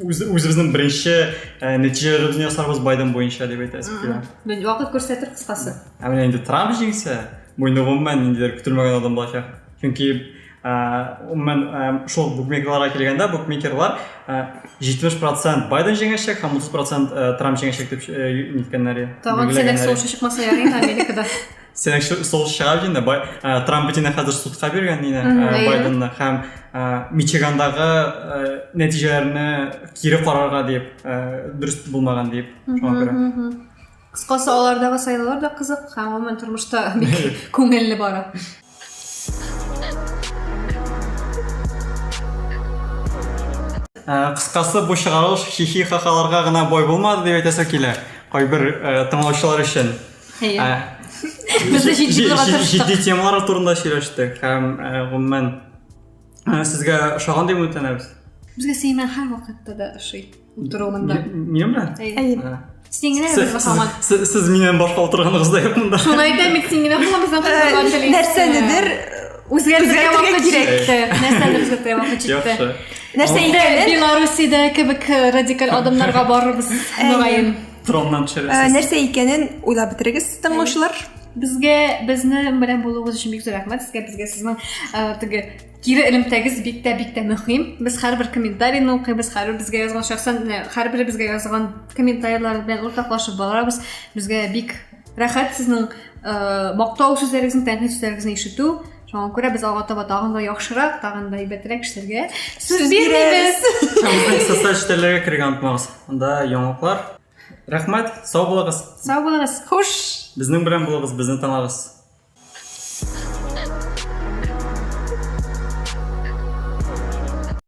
Үзебезнең беренче нәтиҗәләрне ясарбыз Байден буенча дип әйтәсем килә. Вакыт күрсәтер кыскасы. Менә инде Трамп җиңсә, бу инде гомумән ниндидер көтелмәгән адам булачак. Чөнки гомумән шул букмекерларга килгәндә букмекерлар 70% Байден җиңәчәк һәм 30% Трамп җиңәчәк дип ниткәннәр. Тагын сәнәк сугышы чыкмаса ярый Америкада. Сәнәк сугышы чыгар инде. Трамп бит инде хәзер судка биргән инде Байденны һәм Мичигандагы нәтиҗәләрне кире карарга дип, дөрес булмаган дип шуңа күрә. Кыскасы алардагы сайлаулар да кызык һәм гомумән тормышта бик күңелле бара. Кыскасы бу чыгарылыш хихи хахаларга гына бой булмады дип әйтәсе килә. Кайбер тыңлаучылар өчен. Без җитди темалар турында сөйләштек һәм гомумән сезгә ошаган дип үтенәбез. Безгә Сейман һәр вакытта да ошый. Утыруында. Минем белән? Син генә без һаман. Сез миннән башка утырганыгызда юк монда. Шуны әйтәм, мин син генә булмабыздан кызган телевизор. Нәрсәнедер үзгәртергә вакыт кирәк. Нәрсәнедер үзгәртергә вакыт җитте. Нәрсә икән? Беларусиядә кебек радикаль адымнарга барырбыз мөгаен. Троннан төшерәсез. Нәрсә икәнен уйлап бетерегез, тыңлаучылар. Безнең белән булуыгыз өчен бик зур рәхмәт. Сезгә сезнең теге кире элемтәгез бик тә мөһим. Без һәрбер комментарийны укыйбыз, һәрбер безгә язган шәхсән, һәрбер безгә язган комментарийлар белән уртаклашып барабыз. Безгә бик рәхәт сезнең мактау сүзләрегезне, тәнкыйть сүзләрегезне ишетү. Шуңа күрә без алга таба тагын да яхшырак, тагын да әйбәтрәк эшләргә сүз бирәбез. Безнең социаль телегә кергән тумагыз. Анда яңаклар. Рәхмәт, сау булыгыз. Сау булыгыз. Хуш. Безнең белән булыгыз, безне тыңлагыз.